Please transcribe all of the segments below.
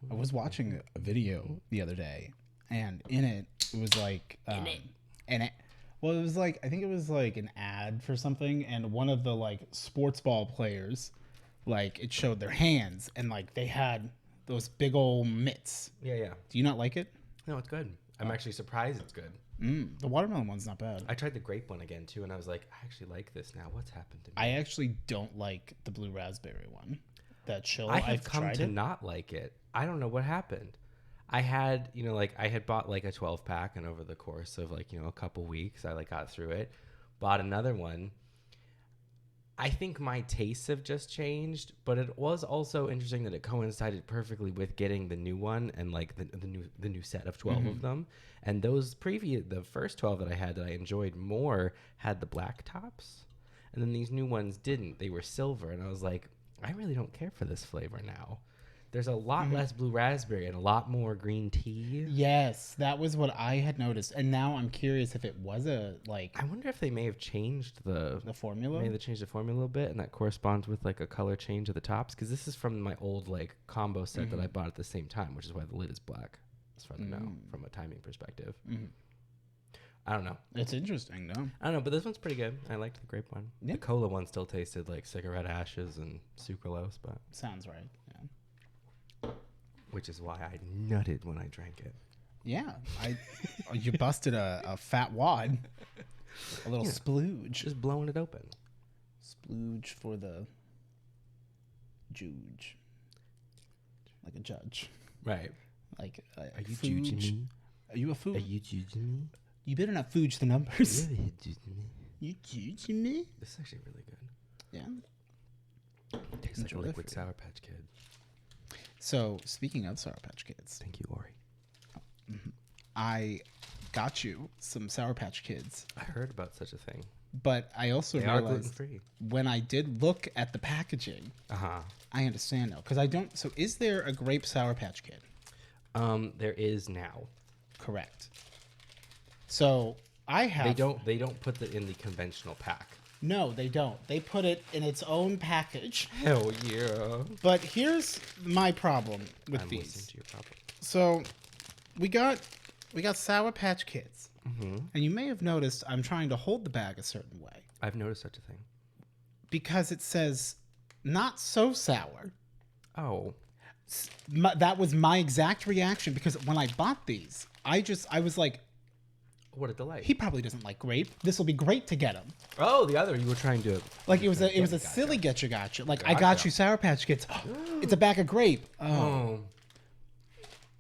I was watching a video the other day, and in it was like well, it was like, I think it was like an ad for something, and one of the like sports ball players, like it showed their hands, and like they had those big old mitts. Yeah. Do you not like it? No, it's good. I'm actually surprised it's good. The watermelon one's not bad. I tried the grape one again too, and I was like, I actually like this now. What's happened to me? I actually don't like the blue raspberry one. That chill. I've come to not like it. I don't know what happened. I had, I had bought like a 12 pack, and over the course of like, a couple weeks, I like got through it, bought another one. I think my tastes have just changed, but it was also interesting that it coincided perfectly with getting the new one and like the new set of 12 of them. And the first 12 that I had that I enjoyed more had the black tops, and then these new ones didn't. They were silver, and I was like, I really don't care for this flavor now. There's a lot less blue raspberry and a lot more green tea. Yes, that was what I had noticed. And now I'm curious if it was I wonder if they may have changed the formula. Maybe they changed the formula a little bit, and that corresponds with like a color change of the tops. Because this is from my old like combo set that I bought at the same time, which is why the lid is black, as far as I know, from a timing perspective. I don't know. It's interesting, though. I don't know, but this one's pretty good. I liked the grape one. Yeah. The cola one still tasted like cigarette ashes and sucralose, but sounds right. Yeah. Which is why I nutted when I drank it. Yeah, you busted a fat wad, a little splooge, just blowing it open. Splooge for the juge, like a judge, right? Like are you judging me? Are you a food? Are you judging me? You better not fooge the numbers. You judging me? You judging me? This is actually really good. Yeah, it tastes like a liquid Sour Patch Kid. So, speaking of Sour Patch Kids. Thank you, Ori. I got you some Sour Patch Kids. I heard about such a thing. But I also realized gluten-free. When I did look at the packaging, I understand now. Because I don't... So, is there a grape Sour Patch Kid? There is now. Correct. So, I have... They don't put it in the conventional pack. No, they don't. They put it in its own package. Hell yeah. But here's my problem with I'm these. listening to your problem. So, we got Sour Patch Kids. And you may have noticed I'm trying to hold the bag a certain way. I've noticed such a thing. Because it says, not so sour. Oh. That was my exact reaction, because when I bought these, I was like, what a delight. He probably doesn't like grape. This will be great to get him. Oh, the other, you were trying to... Like, it was a silly gotcha. Like, gotcha. I got you Sour Patch Kids. It's a bag of grape. Oh.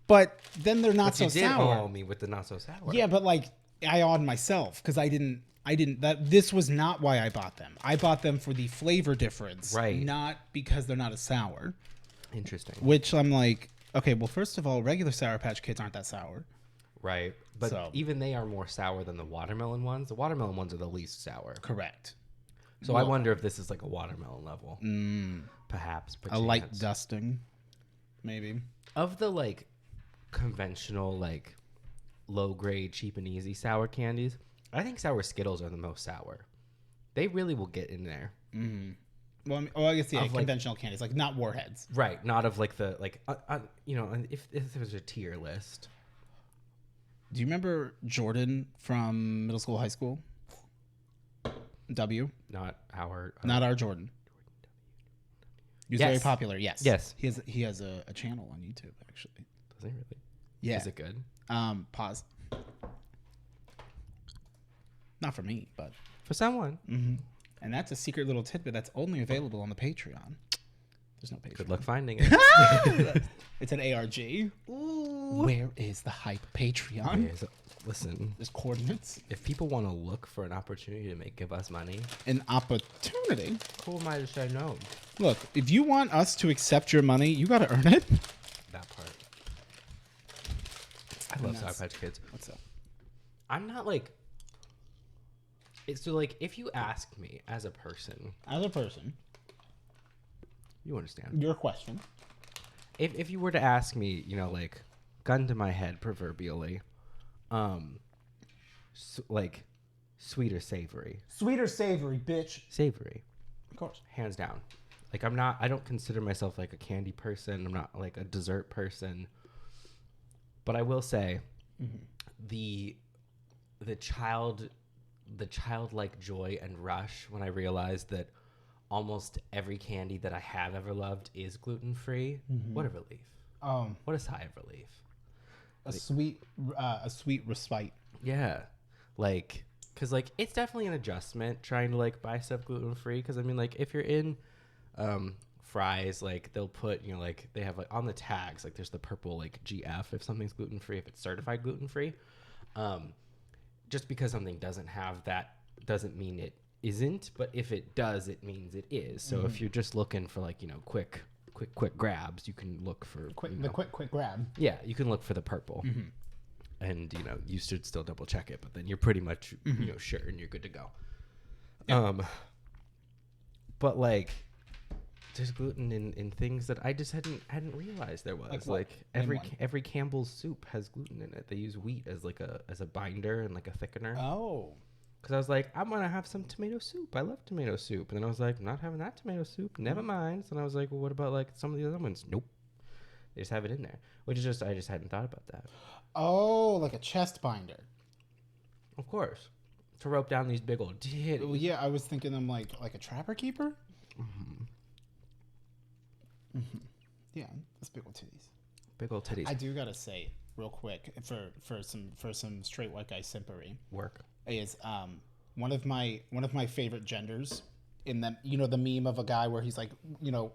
But then they're not so sour. You did owe me with the not so sour. Yeah, but like, I awed myself, because this was not why I bought them. I bought them for the flavor difference. Right. Not because they're not as sour. Interesting. Which I'm like, okay, well, first of all, regular Sour Patch Kids aren't that sour. Right. But even they are more sour than the watermelon ones. The watermelon ones are the least sour. Correct. So I wonder if this is like a watermelon level. Perhaps. A light dusting, maybe. Of the like conventional, like low grade, cheap and easy sour candies, I think sour Skittles are the most sour. They really will get in there. Well, I guess conventional candies, like not Warheads. Right. Not of like the, like, if there was a tier list. Do you remember Jordan from middle school, high school? W? Not our Jordan. He was very popular, yes. Yes. He has a channel on YouTube, actually. Does he really? Yeah. Is it good? Pause. Not for me, but... For someone. And that's a secret little tidbit that's only available on the Patreon. There's no Patreon. Good luck finding it. It's an ARG. Ooh. Where is the hype Patreon? Listen. There's coordinates. If people want to look for an opportunity to give us money. An opportunity? Who am I to say no? Look, if you want us to accept your money, you got to earn it. That part. I love Sour Patch Kids. What's up? I'm not like... So, like, if you ask me as a person... You understand. Your question. If you were to ask me, like, gun to my head, proverbially, like, sweet or savory? Sweet or savory, bitch? Savory. Of course. Hands down. Like I don't consider myself like a candy person. I'm not like a dessert person. But I will say the childlike joy and rush when I realized that almost every candy that I have ever loved is gluten-free. What a relief. What a sigh of relief. A sweet respite. Yeah. Like, because, like, it's definitely an adjustment trying to, like, buy stuff gluten-free. Because, I mean, like, if you're in fries, like, they'll put, you know, like, they have, like, on the tags, like, there's the purple, like, GF if something's gluten-free, if it's certified gluten-free. Just because something doesn't have that doesn't mean it isn't. But if it does, it means it is. So if you're just looking for, like, you know, quick grabs, you can look for... quick grab. Yeah, you can look for the purple. And, you know, you should still double check it, but then you're pretty much, you know, sure, and you're good to go. Yeah. But, like, there's gluten in things that I just hadn't realized there was. Like every Campbell's soup has gluten in it. They use wheat as a binder and like a thickener. Oh. Because I was like, I'm going to have some tomato soup. I love tomato soup. And then I was like, not having that tomato soup. Never mind. So then I was like, well, what about like some of the other ones? Nope. They just have it in there. Which is just, I just hadn't thought about that. Oh, like a chest binder. Of course. To rope down these big old titties. Well, yeah, I was thinking them like a trapper keeper. Yeah, that's big old titties. Big old titties. I do gotta say, real quick, for some straight white guy simpery. Work. Is one of my favorite genders in the, you know, the meme of a guy where he's like, you know,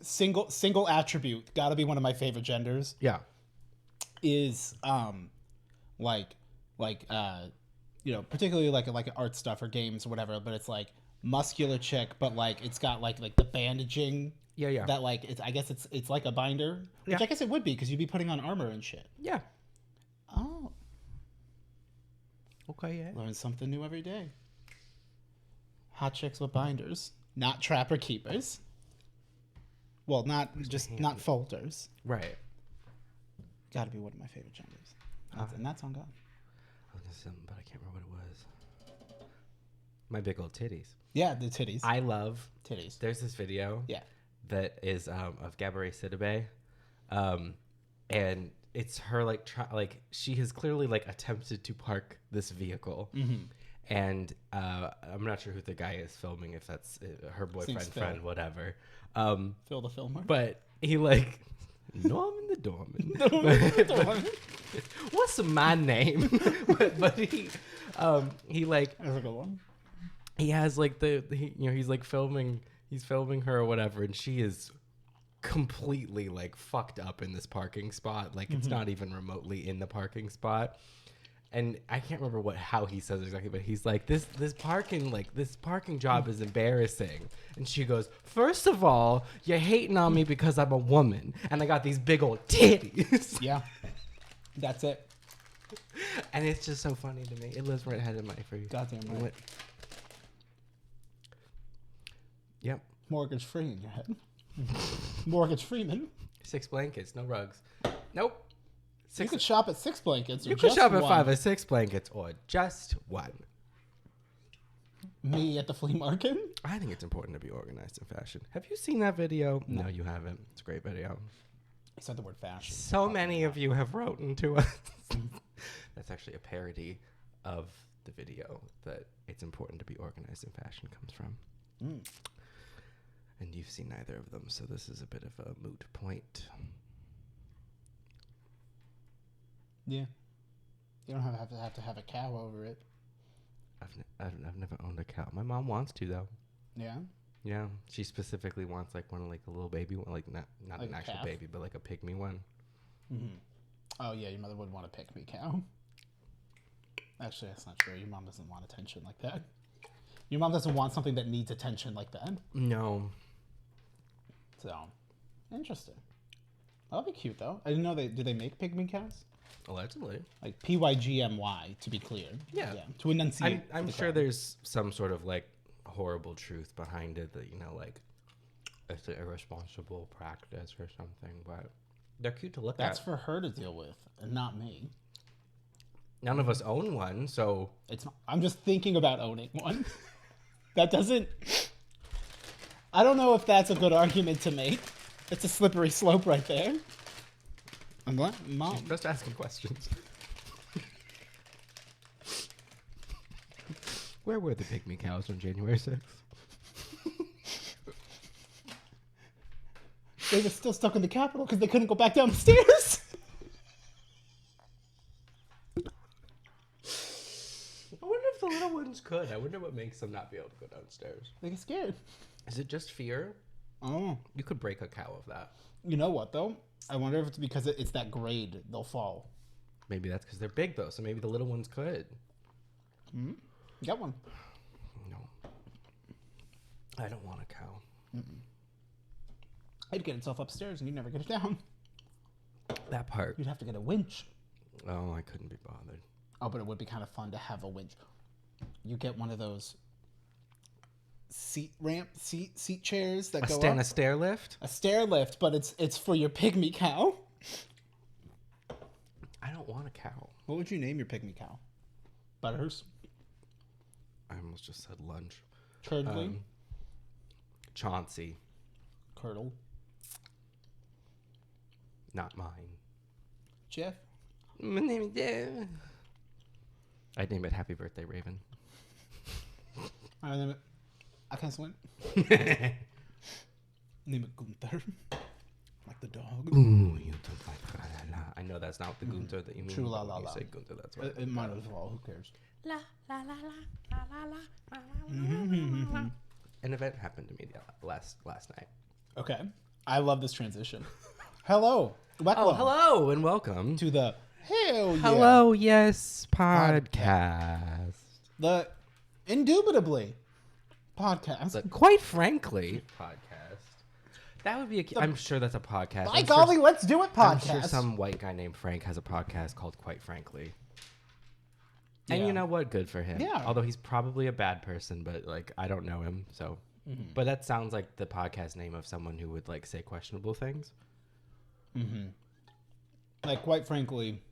single attribute, gotta be one of my favorite genders. Yeah. Is you know, particularly like art stuff or games or whatever, but it's like muscular chick, but like it's got like the bandaging. Yeah. That like I guess it's like a binder, which I guess it would be because you'd be putting on armor and shit. Yeah. Oh. Okay. Yeah. Learn something new every day. Hot chicks with binders, not trapper keepers. Well, not folders. Right. Got to be one of my favorite genders, and that's on God. I was gonna say something, but I can't remember what it was. My big old titties. Yeah, the titties. I love titties. There's this video. Yeah. That is of Gabourey Sidibe, and it's her like she has clearly like attempted to park this vehicle, and I'm not sure who the guy is filming, if that's her boyfriend, friend, whatever. Phil the filmer, but he like Norman the Doorman. What's my name? but he like that's a good one. He has like he's like filming. He's filming her or whatever, and she is completely like fucked up in this parking spot. Like it's not even remotely in the parking spot. And I can't remember how he says exactly, but he's like, this parking job is embarrassing. And she goes, first of all, you're hating on me because I'm a woman and I got these big old titties. Yeah, that's it. And it's just so funny to me. It lives right ahead of my for you. Goddamn right. Yep. Mortgage free in your head. Mortgage Freeman. 6 blankets, no rugs. Nope. You could shop at 6 blankets. Or you could shop at 5 or 6 blankets, or just one. Me at the flea market? I think it's important to be organized in fashion. Have you seen that video? No, you haven't. It's a great video. I said the word fashion. So many of you have written to us. That's actually a parody of the video that it's important to be organized in fashion comes from. And you've seen neither of them, so this is a bit of a moot point. Yeah. You don't have to have a cow over it. I've never owned a cow. My mom wants to, though. Yeah? Yeah. She specifically wants like one, like a little baby one, like not like an actual calf? Baby, but like a pygmy one. Oh yeah, your mother would want a pygmy cow. Actually, that's not true. Your mom doesn't want attention like that. Your mom doesn't want something that needs attention like that. No. So, interesting. That'll be cute, though. I didn't know do they make pygmy cows? Allegedly. Like PYGMY, to be clear. Yeah. To enunciate. I'm sure there's some sort of like horrible truth behind it that, you know, like it's an irresponsible practice or something, but they're cute to look at. That's for her to deal with, and not me. None of us own one, so I'm just thinking about owning one. That doesn't. I don't know if that's a good argument to make. It's a slippery slope right there. I'm glad, Mom. Just asking questions. Where were the pygmy cows on January 6th? They were still stuck in the Capitol because they couldn't go back down the stairs. I wonder if the little ones could. I wonder what makes them not be able to go downstairs. They get scared. Is it just fear? Oh. You could break a cow of that. You know what, though? I wonder if it's because it's that grade they'll fall. Maybe that's because they're big, though, so maybe the little ones could. Mm-hmm. Get one. No. I don't want a cow. Mm-mm. It'd get itself upstairs and you'd never get it down. That part. You'd have to get a winch. Oh, I couldn't be bothered. Oh, but it would be kind of fun to have a winch. You get one of those seat chairs that go up. A stair lift? A stair lift, but it's for your pygmy cow. I don't want a cow. What would you name your pygmy cow? Butters? I almost just said lunch. Curdly? Chauncey. Curdle? Not mine. Jeff? My name is Jeff. I'd name it Happy Birthday, Raven. I name it. I can't swim. Name it Gunther. Like the dog. Ooh, you don't like la la la. I know that's not the Gunther that you mean. True la la you la. say Gunther, that's right. It might as well. Who cares? La la la la la la la. An event happened to me last night. Okay. I love this transition. Hello. Welcome. Oh, hello and welcome To the Hell Yeah. Hello Yes podcast. The Indubitably podcast. The Quite Frankly podcast. That would be I'm sure that's a podcast. By golly, let's do it podcast. I'm sure some white guy named Frank has a podcast called Quite Frankly. And Yeah. you know what? Good for him. Yeah. Although he's probably a bad person, but like I don't know him, so. Mm-hmm. But that sounds like the podcast name of someone who would like say questionable things. Mm-hmm. Like, quite frankly,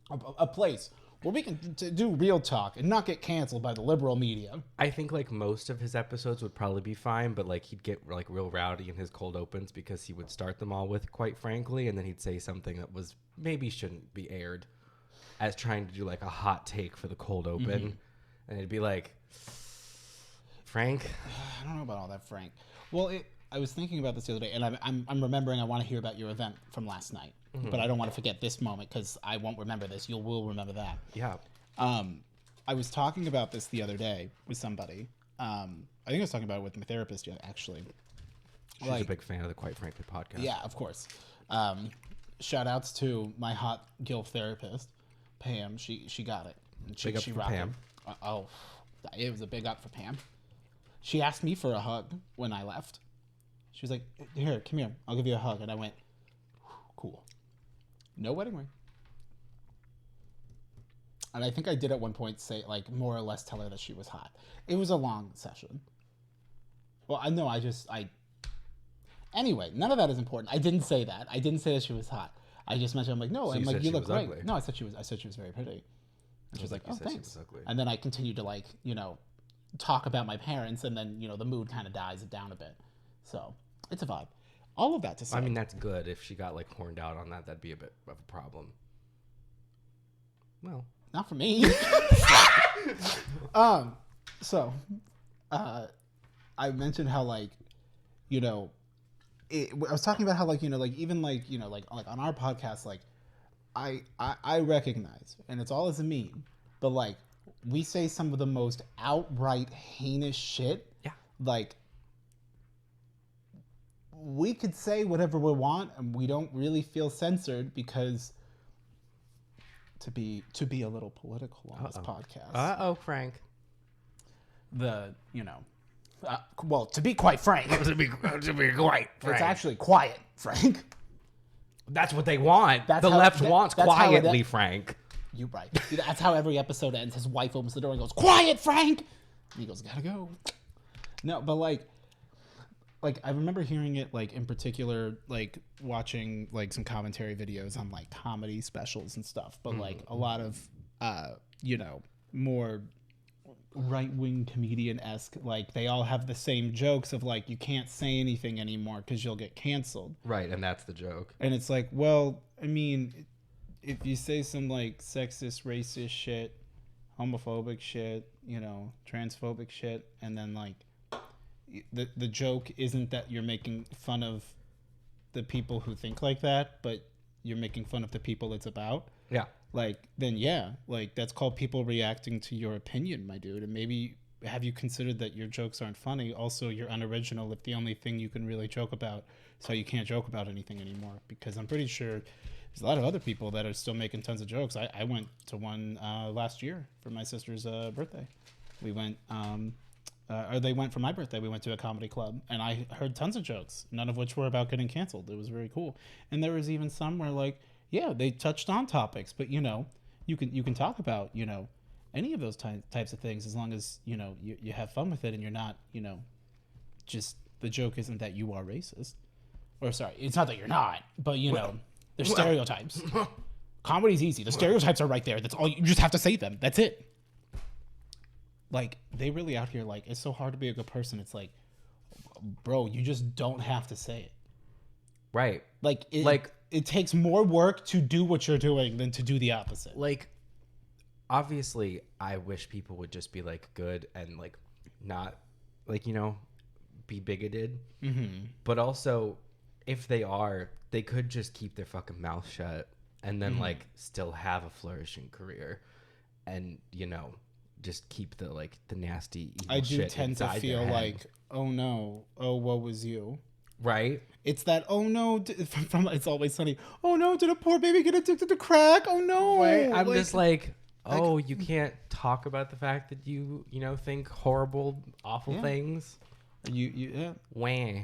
a place where we can do real talk and not get canceled by the liberal media. I think like most of his episodes would probably be fine, but like he'd get like real rowdy in his cold opens because he would start them all with Quite Frankly, and then he'd say something that was maybe shouldn't be aired as trying to do like a hot take for the cold open. Mm-hmm. And it'd be like, Frank? I don't know about all that, Frank. Well, I was thinking about this the other day, and I'm remembering I want to hear about your event from last night. Mm-hmm. But I don't want to forget this moment because I won't remember this. You will remember that. Yeah. I was talking about this the other day with somebody. I think I was talking about it with my therapist, actually. She's a big fan of the Quite Frankly podcast. Yeah, of course. Shout outs to my hot gilf therapist, Pam. She got it. Big up for rocked Pam. It. It was a big up for Pam. She asked me for a hug when I left. She was like, "Here, come here. I'll give you a hug." And I went, "Cool." No wedding ring. And I think I did at one point say, like, more or less tell her that she was hot. It was a long session. Well, I know, Anyway, none of that is important. I didn't say that. I didn't say that she was hot. I just mentioned, I'm like, no, So I'm you like, said you she look was great. ugly. No, I said she was very pretty. And she was like, You oh, said she thanks. was ugly. And then I continued to, like, talk about my parents, and then, the mood kind of dies it down a bit. So, it's a vibe. All of that to say. I mean, that's good. If she got like horned out on that, that'd be a bit of a problem. Well, not for me. I mentioned how, like, I was talking about how, like, even like, like on our podcast, like, I recognize, and it's all as a meme, but like, we say some of the most outright heinous shit. Yeah. Like, we could say whatever we want, and we don't really feel censored because to be a little political on this podcast. Frank. Well, to be quite frank, to be quite frank. it's actually quiet, Frank. That's what they want. That's the how- left that- wants that's how it- quietly, Frank. You're right. That's how every episode ends. His wife opens the door and goes, "Quiet, Frank!" And he goes, "Gotta go." No, but like I remember hearing it, like, in particular, like, watching, like, some commentary videos on, like, comedy specials and stuff. But, like, a lot of, more right-wing comedian-esque, like they all have the same jokes of like you can't say anything anymore because you'll get canceled. Right, and that's the joke. And it's like, well, I mean, if you say some like sexist, racist shit, homophobic shit, you know, transphobic shit, and then like the joke isn't that you're making fun of the people who think like that, but you're making fun of the people it's about. Yeah. Like, then yeah, like that's called people reacting to your opinion, my dude. And maybe have you considered that your jokes aren't funny? Also, you're unoriginal if the only thing you can really joke about is how you can't joke about anything anymore. Because I'm pretty sure there's a lot of other people that are still making tons of jokes. I went to one last year for my sister's birthday. We went, or they went for my birthday. We went to a comedy club, and I heard tons of jokes, none of which were about getting canceled. It was very cool. And there was even some where like, yeah, they touched on topics, but you know, you can talk about, you know, any of those types of things as long as, you know, you have fun with it and you're not, you know, just the joke isn't that you are racist. Or sorry, it's not that you're not, but you know, there's stereotypes. Comedy's easy. The stereotypes are right there. That's all. You just have to say them. That's it. Like, they really out here, like, it's so hard to be a good person. It's like, bro, you just don't have to say it. Right. Like, it takes more work to do what you're doing than to do the opposite. Like, obviously, I wish people would just be, like, good and, like, not, like, you know, be bigoted. Mm-hmm. But also, if they are, they could just keep their fucking mouth shut and then, like, still have a flourishing career. And, you know, just keep the, like, the nasty evil I do shit tend to feel like, oh, no. Oh, woe was you. Right? It's that, oh no, from It's Always Sunny. Oh no, did a poor baby get addicted to crack? Oh no. Right? I'm like, just like, oh, you can't talk about the fact that you know, think horrible, awful things. Yeah. Wah.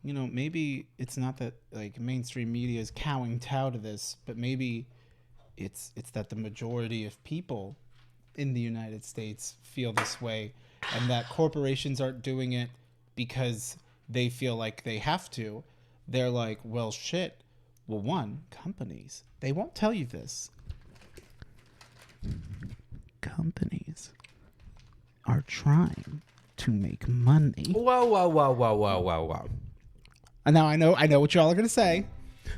You know, maybe it's not that like mainstream media is cowing to this, but maybe it's that the majority of people in the United States feel this way, and that corporations aren't doing it because they feel like they have to. They're like, well, shit. Well, one, companies, they won't tell you this. Companies are trying to make money. Whoa. And now I know what y'all are going to say.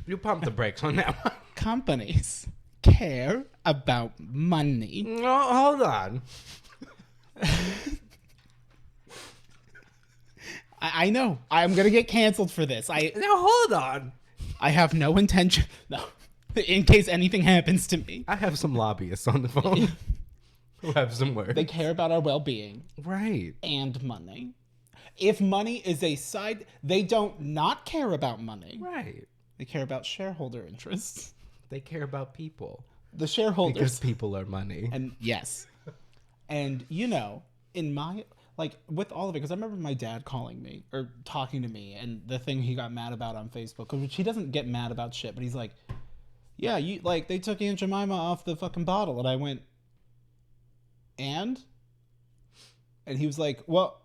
You pump the brakes on that one. Companies care about money. No, hold on. I know. I'm going to get canceled for this. Now, hold on. I have no intention. No. In case anything happens to me. I have some lobbyists on the phone who have some words. They care about our well-being. Right. And money. If money is a side, they don't not care about money. Right. They care about shareholder interests. They care about people. The shareholders. Because people are money. And yes. And, you know, in my... Like, with all of it, because I remember my dad calling me, or talking to me, and the thing he got mad about on Facebook, which he doesn't get mad about shit, but he's like, yeah, you like, they took Aunt Jemima off the fucking bottle, and I went, and he was like, well,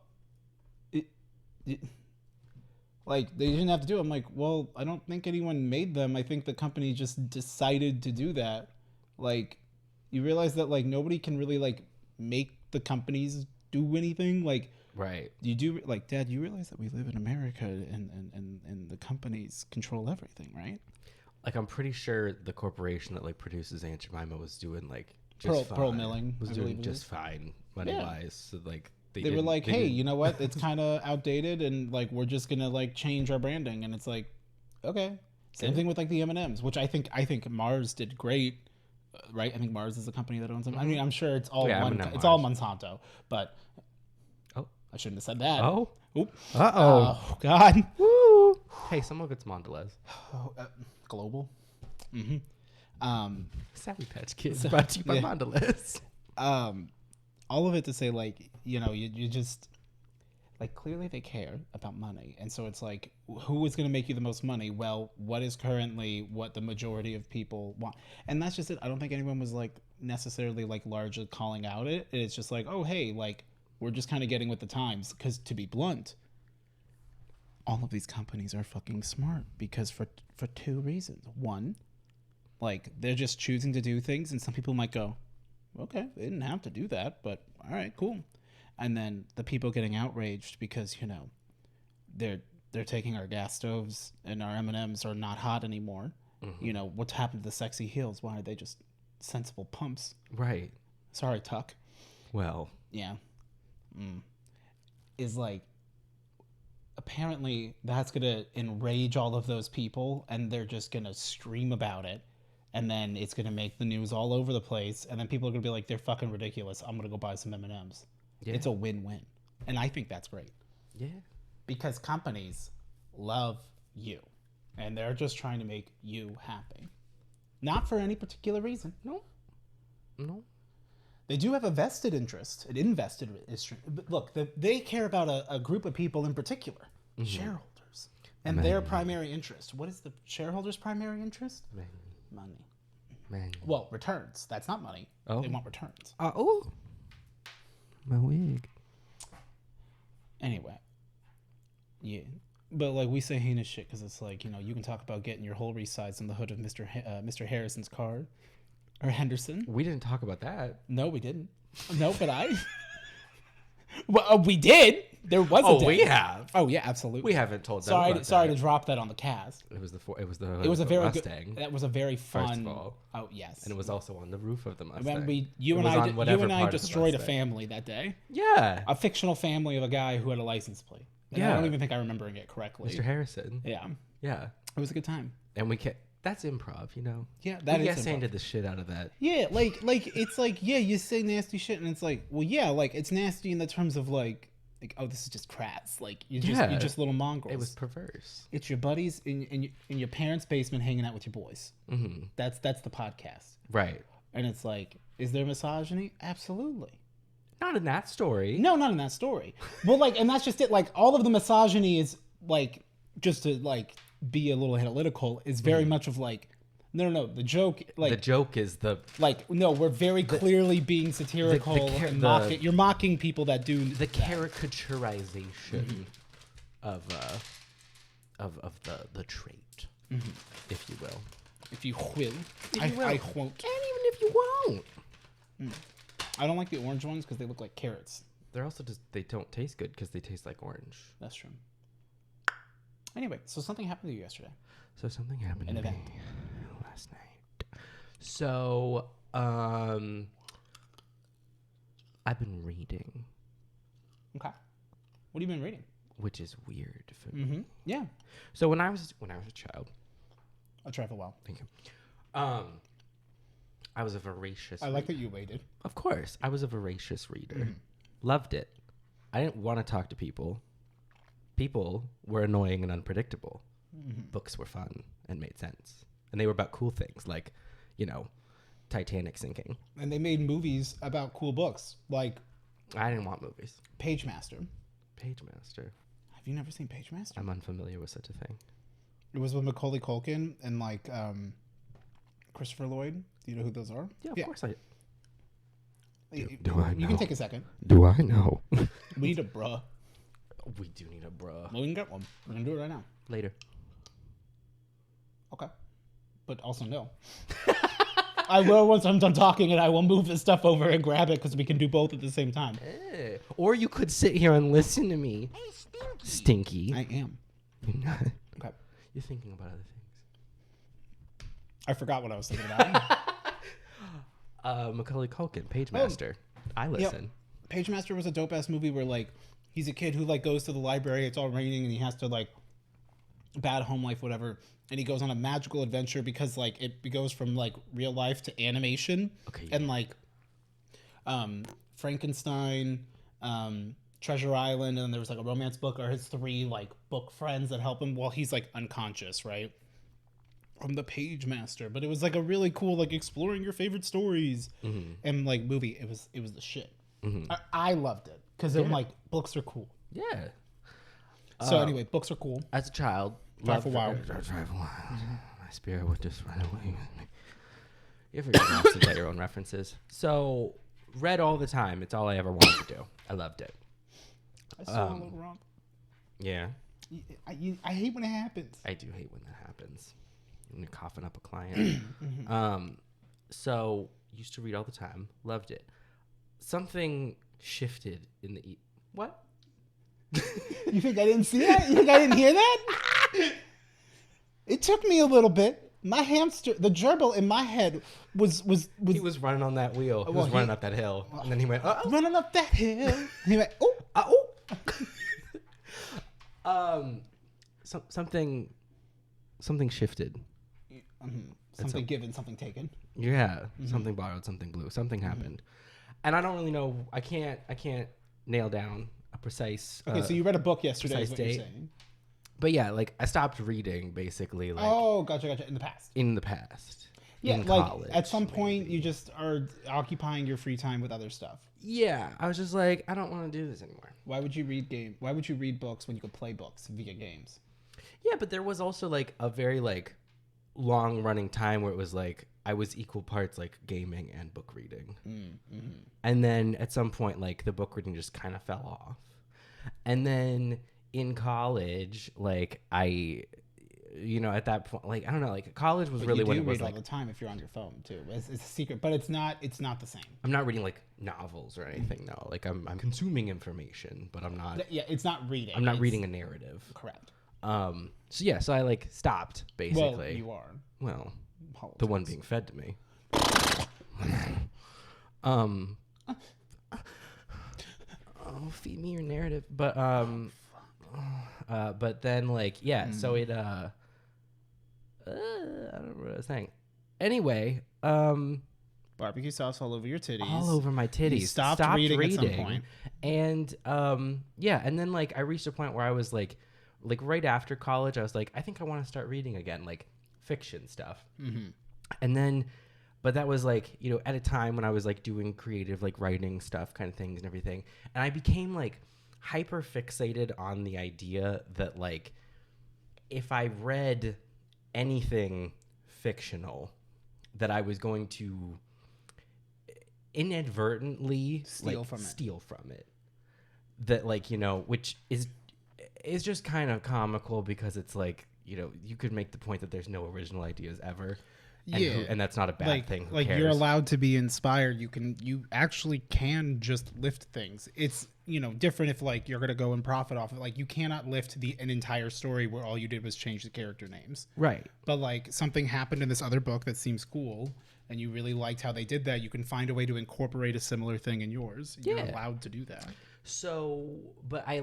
like, they didn't have to do it. I'm like, well, I don't think anyone made them. I think the company just decided to do that. Like, you realize that, like, nobody can really, like, make the companies do anything. Like, right. You do, like, Dad, you realize that we live in America and the companies control everything, right? Like, I'm pretty sure the corporation that, like, produces Aunt Jemima was doing, like, just fine. Pearl Milling. Was doing just fine money-wise. So, like, they were like, hey, you know what? It's kind of outdated, and, like, we're just going to, like, change our branding. And it's like, okay. Same thing with, like, the M&Ms, which I think Mars did great. Right, I think Mars is the company that owns them. I mean, I'm sure it's all it's all Monsanto, but I shouldn't have said that. Oh, oop, oh, God, woo! Hey, some of it's Mondelez. Global. Savvy Patch Kids brought to you by Mondelez. All of it to say, like, you know, you just. Like, clearly they care about money. And so it's like, who is going to make you the most money? Well, what is currently what the majority of people want? And that's just it. I don't think anyone was, like, necessarily, like, largely calling out it. It's just like, oh, hey, like, we're just kind of getting with the times. Because, to be blunt, all of these companies are fucking smart. Because for two reasons. One, like, they're just choosing to do things. And some people might go, okay, they didn't have to do that. But, all right, cool. And then the people getting outraged because, they're taking our gas stoves and our M&Ms are not hot anymore. Mm-hmm. What's happened to the sexy heels? Why are they just sensible pumps? Right. Sorry, Tuck. Well. Yeah. Is like, apparently that's going to enrage all of those people and they're just going to scream about it. And then it's going to make the news all over the place. And then people are going to be like, they're fucking ridiculous. I'm going to go buy some M&Ms. Yeah. It's a win-win. And I think that's great. Yeah. Because companies love you. And they're just trying to make you happy. Not for any particular reason. No. They do have a vested interest, an invested interest. But look, they care about a group of people in particular. Mm-hmm. Shareholders. And their primary interest. What is the shareholders' primary interest? Money. Well, returns. That's not money. Oh. They want returns. Oh. My wig. Anyway. Yeah. But, like, we say heinous shit because it's like, you can talk about getting your hole resized in the hood of Mr. Harrison's car. Or Henderson. We didn't talk about that. No, we didn't. No, but well, we did. There was a day. We have. Oh yeah, absolutely. We haven't told them. Sorry to drop that on the cast. It was a very Mustang. Good. That was a very fun. First of all. Oh yes. And it was also on the roof of the Mustang. Remember, you and I destroyed a family that day. Yeah. A fictional family of a guy who had a license plate. And I don't even think I'm remembering it correctly. Mr. Harrison. Yeah. Yeah. It was a good time. And that's improv, Yeah, that is improv. Did the shit out of that. Yeah, like it's like, yeah, you say nasty shit, and it's like, well, yeah, like it's nasty in the terms of like, oh, this is just crass. Like you're just little mongrels. It was perverse. It's your buddies in your parents' basement hanging out with your boys. Mm-hmm. That's the podcast, right? And it's like, is there misogyny? Absolutely. Not in that story. No, not in that story. Well, like, and that's just it. Like, all of the misogyny is like, just to like be a little analytical, is very much of like, no. The joke, like, the joke is the like, no, we're very clearly being satirical and you're mocking people that do the caricaturization of the trait, if you will. If you will. I won't. And even if you won't. I don't like the orange ones because they look like carrots. They're also they don't taste good because they taste like orange. That's true. Anyway, so something happened to you yesterday. So something happened to me last night. So, I've been reading. Okay. What have you been reading? Which is weird for me. Yeah. So when I was a child. I'll travel well. Thank you. I was a voracious reader. Like that you waited. Of course. I was a voracious reader. Loved it. I didn't want to talk to people. People were annoying and unpredictable. Books were fun and made sense. And they were about cool things like, Titanic sinking. And they made movies about cool books. Like, I didn't want movies. Pagemaster. Have you never seen Pagemaster? I'm unfamiliar with such a thing. It was with Macaulay Culkin and like Christopher Lloyd. Do you know who those are? Yeah, of course I do. I know? You can take a second. Do I know? We need a bruh. We do need a bruh. Well, we can get one. We're going to do it right now. Later. Okay. But also no. I will once I'm done talking, and I will move this stuff over and grab it because we can do both at the same time. Or you could sit here and listen to me. Hey, Stinky. I am. You're not. Okay. You're thinking about other things. I forgot what I was thinking about. Macaulay Culkin, Pagemaster. I listen. Yep. Pagemaster was a dope-ass movie where, like, he's a kid who, like, goes to the library, it's all raining, and he has to, like, bad home life, whatever, and he goes on a magical adventure because, like, it goes from, like, real life to animation. Okay. And, like, Frankenstein, Treasure Island, and then there was, like, a romance book, or his 3, like, book friends that help him while he's, like, unconscious, right? From the Pagemaster. But it was, like, a really cool, like, exploring your favorite stories and, like, movie. It was the shit. I loved it because I'm like, books are cool. Yeah. So anyway, books are cool. As a child, Drive a while. My spirit would just run away with me. You ever get lost about your own references? So, read all the time. It's all I ever wanted to do. I loved it. I saw a little wrong. Yeah. I hate when it happens. I do hate when that happens. When you're coughing up a client. So, used to read all the time. Loved it. Something shifted in the what? You think I didn't see that? You think I didn't hear that? It took me a little bit. My hamster, the gerbil in my head was. He was running on that wheel. He was running up that hill, and then he went, "Oh, running up that hill." And he went, "Oh, oh." Something shifted. Something given, something taken. Yeah, something borrowed, something blue. Something happened, and I don't really know. I can't nail down a precise. Okay, so you read a book yesterday. Is precise what you're date. saying. But yeah, like I stopped reading basically. Like, oh, gotcha. In the past. Yeah, in like college, at some point you just are occupying your free time with other stuff. Yeah, I was just like, I don't want to do this anymore. Why would you read books when you could play books via games? Yeah, but there was also like a very like long running time where it was like I was equal parts like gaming and book reading. And then at some point like the book reading just kind of fell off. And then in college, like I, at that point, like I don't know, like college was really when it was read like all the time if you're on your phone too. It's a secret, but it's not the same. I'm not reading like novels or anything. No, like I'm consuming information, but I'm not. Yeah, it's not reading. I'm not reading a narrative. Correct. So I like stopped basically. Well, you are. Well, Politics. the one being fed to me. Feed me your narrative. But but then like so it I don't know what I was saying. Anyway, barbecue sauce all over your titties. all over my titties. You stopped reading at some point. And and then like I reached a point where I was like right after college, I was like, I think I want to start reading again, like fiction stuff. And then, but that was like, at a time when I was like doing creative, like writing stuff kind of things and everything. And I became like hyper fixated on the idea that like, if I read anything fictional, that I was going to inadvertently steal from it. That like, which is just kind of comical because it's like, you could make the point that there's no original ideas ever. And and that's not a bad thing. Who cares? You're allowed to be inspired. You actually can just lift things. It's, different if like you're going to go and profit off of it. Like you cannot lift an entire story where all you did was change the character names. Right. But like something happened in this other book that seems cool and you really liked how they did that. You can find a way to incorporate a similar thing in yours. You're allowed to do that. So, but I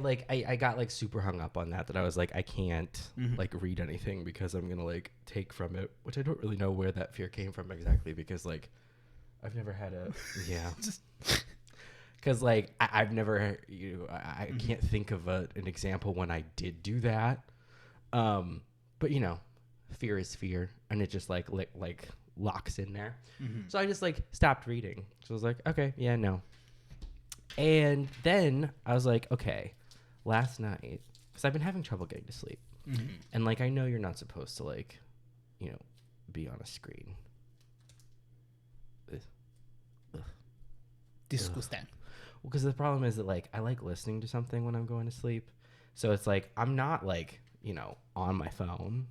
got like super hung up on that I was like, I can't like read anything because I'm going to like take from it, which I don't really know where that fear came from exactly because like I've never had because like I've never, I can't think of an example when I did do that. But fear is fear and it just like locks in there. So I just like stopped reading. So I was like, okay, yeah, no. And then I was like, okay, last night, because I've been having trouble getting to sleep. And like, I know you're not supposed to like, be on a screen. Disgusting. Well, because the problem is that like, I like listening to something when I'm going to sleep. So it's like, I'm not like, on my phone,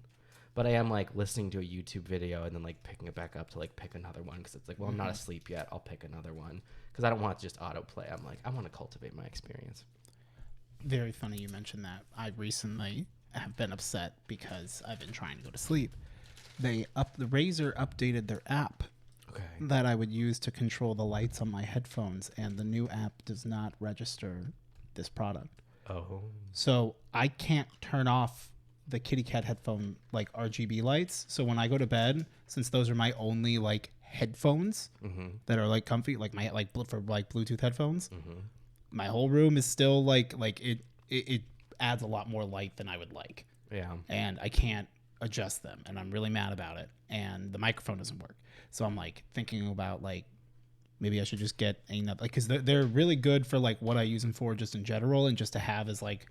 but I am like listening to a YouTube video and then like picking it back up to like pick another one. Cause it's like, well, I'm not asleep yet. I'll pick another one. Cause I don't want to just autoplay. I'm like, I want to cultivate my experience. Very funny you mentioned that. I recently have been upset because I've been trying to go to sleep. The Razer updated their app that I would use to control the lights on my headphones. And the new app does not register this product. Oh. So I can't turn off the kitty cat headphone like RGB lights. So when I go to bed, since those are my only like headphones that are like comfy, like my for like Bluetooth headphones, my whole room is still like it adds a lot more light than I would like. Yeah. And I can't adjust them, and I'm really mad about it. And the microphone doesn't work. So I'm like thinking about like maybe I should just get another, like, because they're really good for like what I use them for just in general, and just to have as like,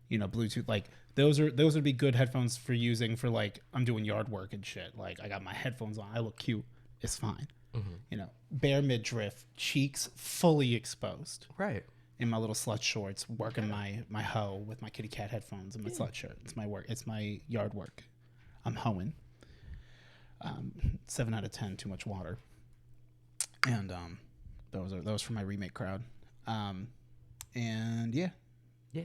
Bluetooth, like those would be good headphones for using for like I'm doing yard work and shit. Like I got my headphones on, I look cute, it's fine. Bare midriff, cheeks fully exposed. Right. In my little slut shorts, working my hoe with my kitty cat headphones and my slut shirt. It's my work. It's my yard work. I'm hoeing. 7 out of 10, too much water. And those for my remake crowd. And yeah.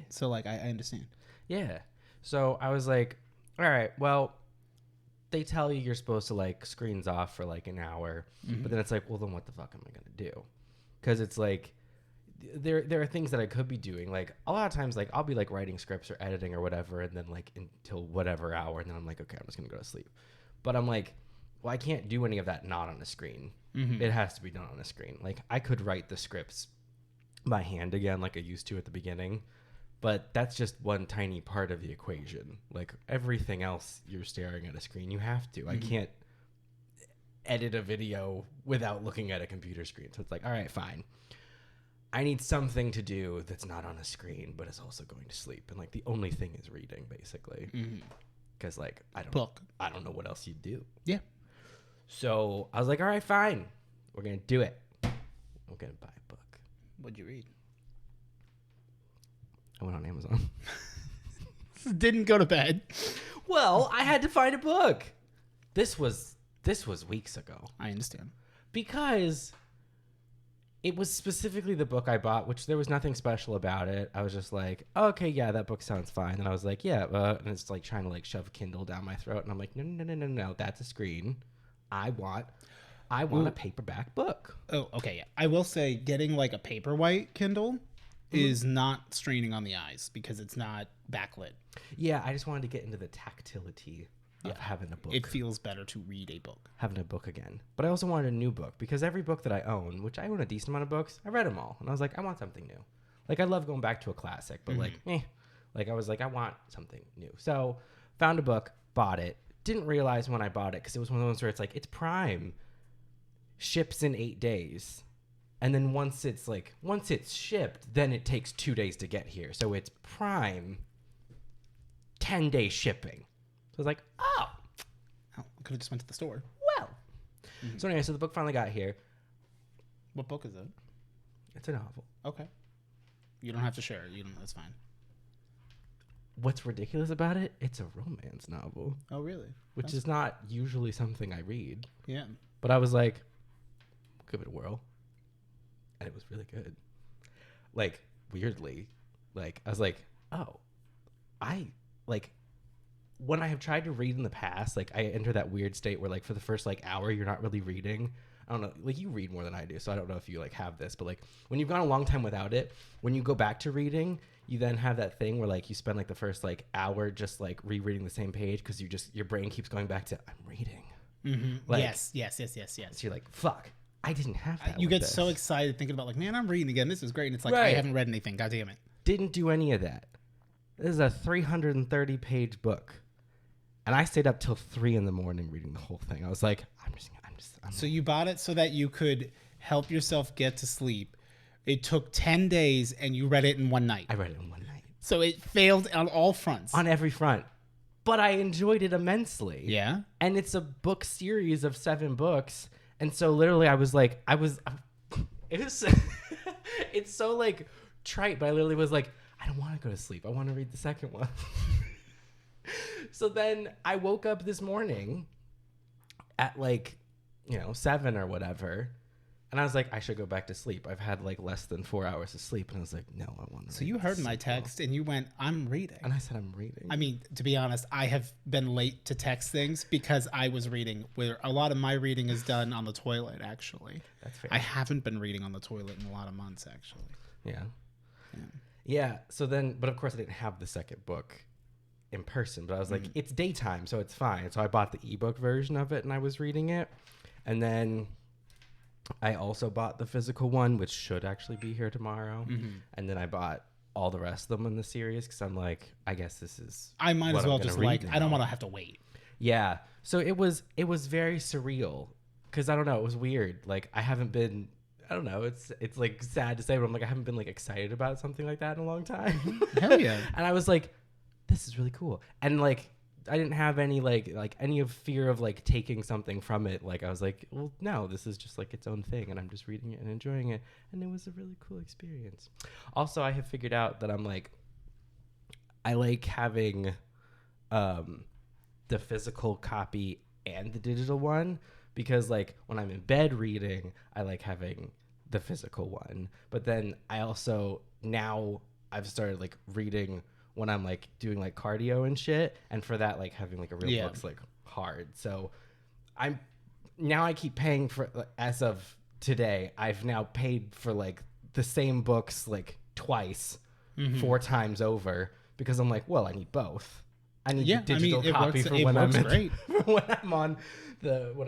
So like I understand. Yeah. So I was like, all right, well, they tell you you're supposed to like screens off for like an hour, but then it's like, well, then what the fuck am I gonna do? Because it's like there are things that I could be doing. Like a lot of times, like I'll be like writing scripts or editing or whatever, and then like until whatever hour, and then I'm like, okay, I'm just gonna go to sleep. But I'm like, well, I can't do any of that not on a screen. It has to be done on a screen. Like I could write the scripts by hand again, like I used to at the beginning. But that's just one tiny part of the equation. Like everything else, you're staring at a screen. You have to. I can't edit a video without looking at a computer screen. So it's like, all right, fine. I need something to do that's not on a screen, but is also going to sleep. And like the only thing is reading, basically. Because like I don't know what else you'd do. Yeah. So I was like, all right, fine. We're gonna do it. I'm gonna buy a book. What'd you read? I went on Amazon. Didn't go to bed. Well, I had to find a book. This was weeks ago. I understand. Because it was specifically the book I bought, which there was nothing special about it. I was just like, okay, yeah, that book sounds fine. And I was like, yeah, and it's like trying to like shove Kindle down my throat. And I'm like, no, that's a screen. I want a paperback book. Oh, okay, yeah. I will say getting like a Paperwhite Kindle is not straining on the eyes because it's not backlit. Yeah, I just wanted to get into the tactility of having a book. It feels better to read a book. Having a book again. But I also wanted a new book because every book that I own, which I own a decent amount of books, I read them all. And I was like, I want something new. Like, I love going back to a classic, but like, I was like, I want something new. So found a book, bought it. Didn't realize when I bought it because it was one of those where it's like, it's Prime. Ships in 8 days. And then once it's shipped, then it takes 2 days to get here. So it's Prime 10-day shipping. So I was like, oh, I could have just went to the store. Well. So anyway, so the book finally got here. What book is it? It's a novel. Okay. You don't have to share it. That's fine. What's ridiculous about it? It's a romance novel. Oh, really? Which is not usually something I read. Yeah. But I was like, give it a whirl. And it was really good. Like, weirdly, like, I was like, oh, when I have tried to read in the past, like, I enter that weird state where, like, for the first, like, hour, you're not really reading. I don't know, like, you read more than I do, so I don't know if you, like, have this, but, like, when you've gone a long time without it, when you go back to reading, you then have that thing where, like, you spend, like, the first, like, hour just, like, rereading the same page because your brain keeps going back to, I'm reading. Like, yes. So you're like, fuck. I didn't have that. You get so excited thinking about like, man, I'm reading again. This is great. And it's like, I haven't read anything. God damn it. Didn't do any of that. This is a 330-page book. And I stayed up till 3 a.m. reading the whole thing. I was like, I'm So you bought it so that you could help yourself get to sleep. It took 10 days and you read it in one night. I read it in one night. So it failed on all fronts. On every front. But I enjoyed it immensely. Yeah. And it's a book series of 7 books. And so literally it was, it's so like trite, but I literally was like, I don't want to go to sleep. I want to read the second one. So then I woke up this morning at 7 or whatever. And I was like, I should go back to sleep. I've had like less than 4 hours of sleep. And I was like, no, I want to read. So you heard my text and you went, I'm reading. And I said, I'm reading. I mean, to be honest, I have been late to text things because I was reading, where a lot of my reading is done on the toilet, actually. That's fair. I haven't been reading on the toilet in a lot of months, actually. Yeah. So then, but of course I didn't have the second book in person, but I was like, it's daytime, so it's fine. So I bought the ebook version of it and I was reading it. And then I also bought the physical one, which should actually be here tomorrow. And then I bought all the rest of them in the series because I'm like, I guess this is. I might as well just like, I don't want to have to wait. Yeah. So it was very surreal because I don't know, it was weird. Like I haven't been. I don't know. It's like sad to say, but I'm like I haven't been like excited about something like that in a long time. Hell yeah. And I was like, this is really cool. And like I didn't have any like any of fear of like taking something from it. Like I was like, well, no, this is just like its own thing, and I'm just reading it and enjoying it, and it was a really cool experience. Also, I have figured out that I like having the physical copy and the digital one because like when I'm in bed reading, I like having the physical one. But then I also now I've started like reading when I'm like doing like cardio and shit, and for that like having like a real book's like hard. So I keep paying for, as of today, I've now paid for like the same books like twice, 4 times over, because I'm like, well, I need both. I need the digital copy for when I'm when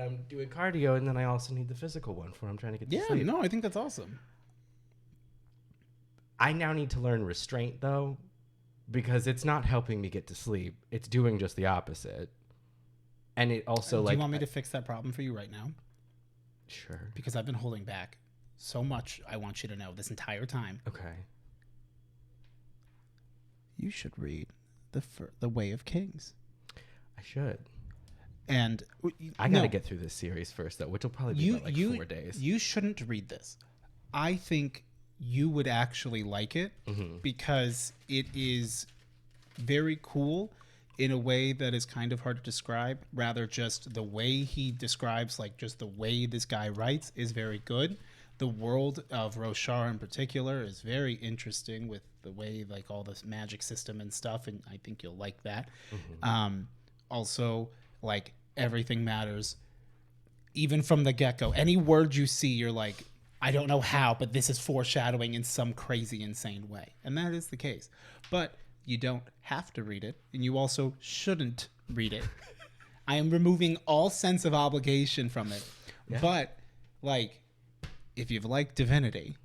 I'm doing cardio, and then I also need the physical one for when I'm trying to get to sleep. No, I think that's awesome. I now need to learn restraint though, because it's not helping me get to sleep. It's doing just the opposite. And it also do you want me to fix that problem for you right now? Sure. Because I've been holding back so much. I want you to know this entire time. Okay. You should read the Way of Kings. I should. And I got to get through this series first, though, which will probably be about, like 4 days. You shouldn't read this. I think you would actually like it because it is very cool in a way that is kind of hard to describe. Rather, just the way he describes, like just the way this guy writes is very good. The world of Roshar in particular is very interesting with the way like all this magic system and stuff, and I think you'll like that. Also, like everything matters, even from the get-go. Any word you see, you're like, I don't know how, but this is foreshadowing in some crazy, insane way. And that is the case. But you don't have to read it, and you also shouldn't read it. I am removing all sense of obligation from it. Yeah. But, like, if you've liked Divinity,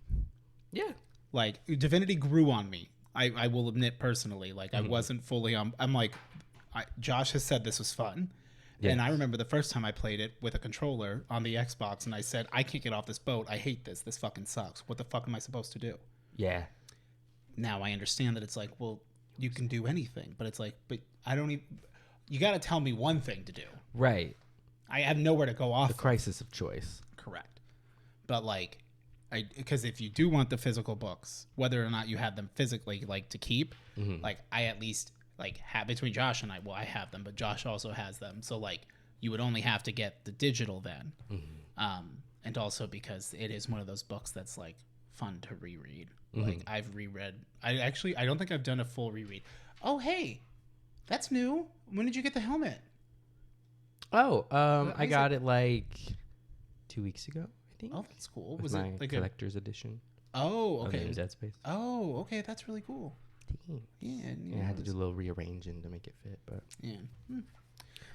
like, Divinity grew on me. I will admit personally, like, I wasn't fully on. I'm like, Josh has said this was fun. Yes. And I remember the first time I played it with a controller on the Xbox, and I said, I can't get off this boat. I hate this. This fucking sucks. What the fuck am I supposed to do? Yeah. Now I understand that it's like, well, you can do anything. But it's like, but I don't even... You got to tell me one thing to do. Right. I have nowhere to go off. The crisis of choice. Correct. But, like, because if you do want the physical books, whether or not you have them physically, like, to keep, like, I at least... like between Josh and I have them, but Josh also has them. So like you would only have to get the digital then. And also because it is one of those books that's like fun to reread. Like I've reread, I don't think I've done a full reread. Oh, hey, that's new. When did you get the helmet? I got it like 2 weeks ago, I think. Oh, that's cool. Was it like collector's edition? Oh, okay. Of Dead Space. Oh, okay. That's really cool. Yeah, I had to do a little rearranging to make it fit, but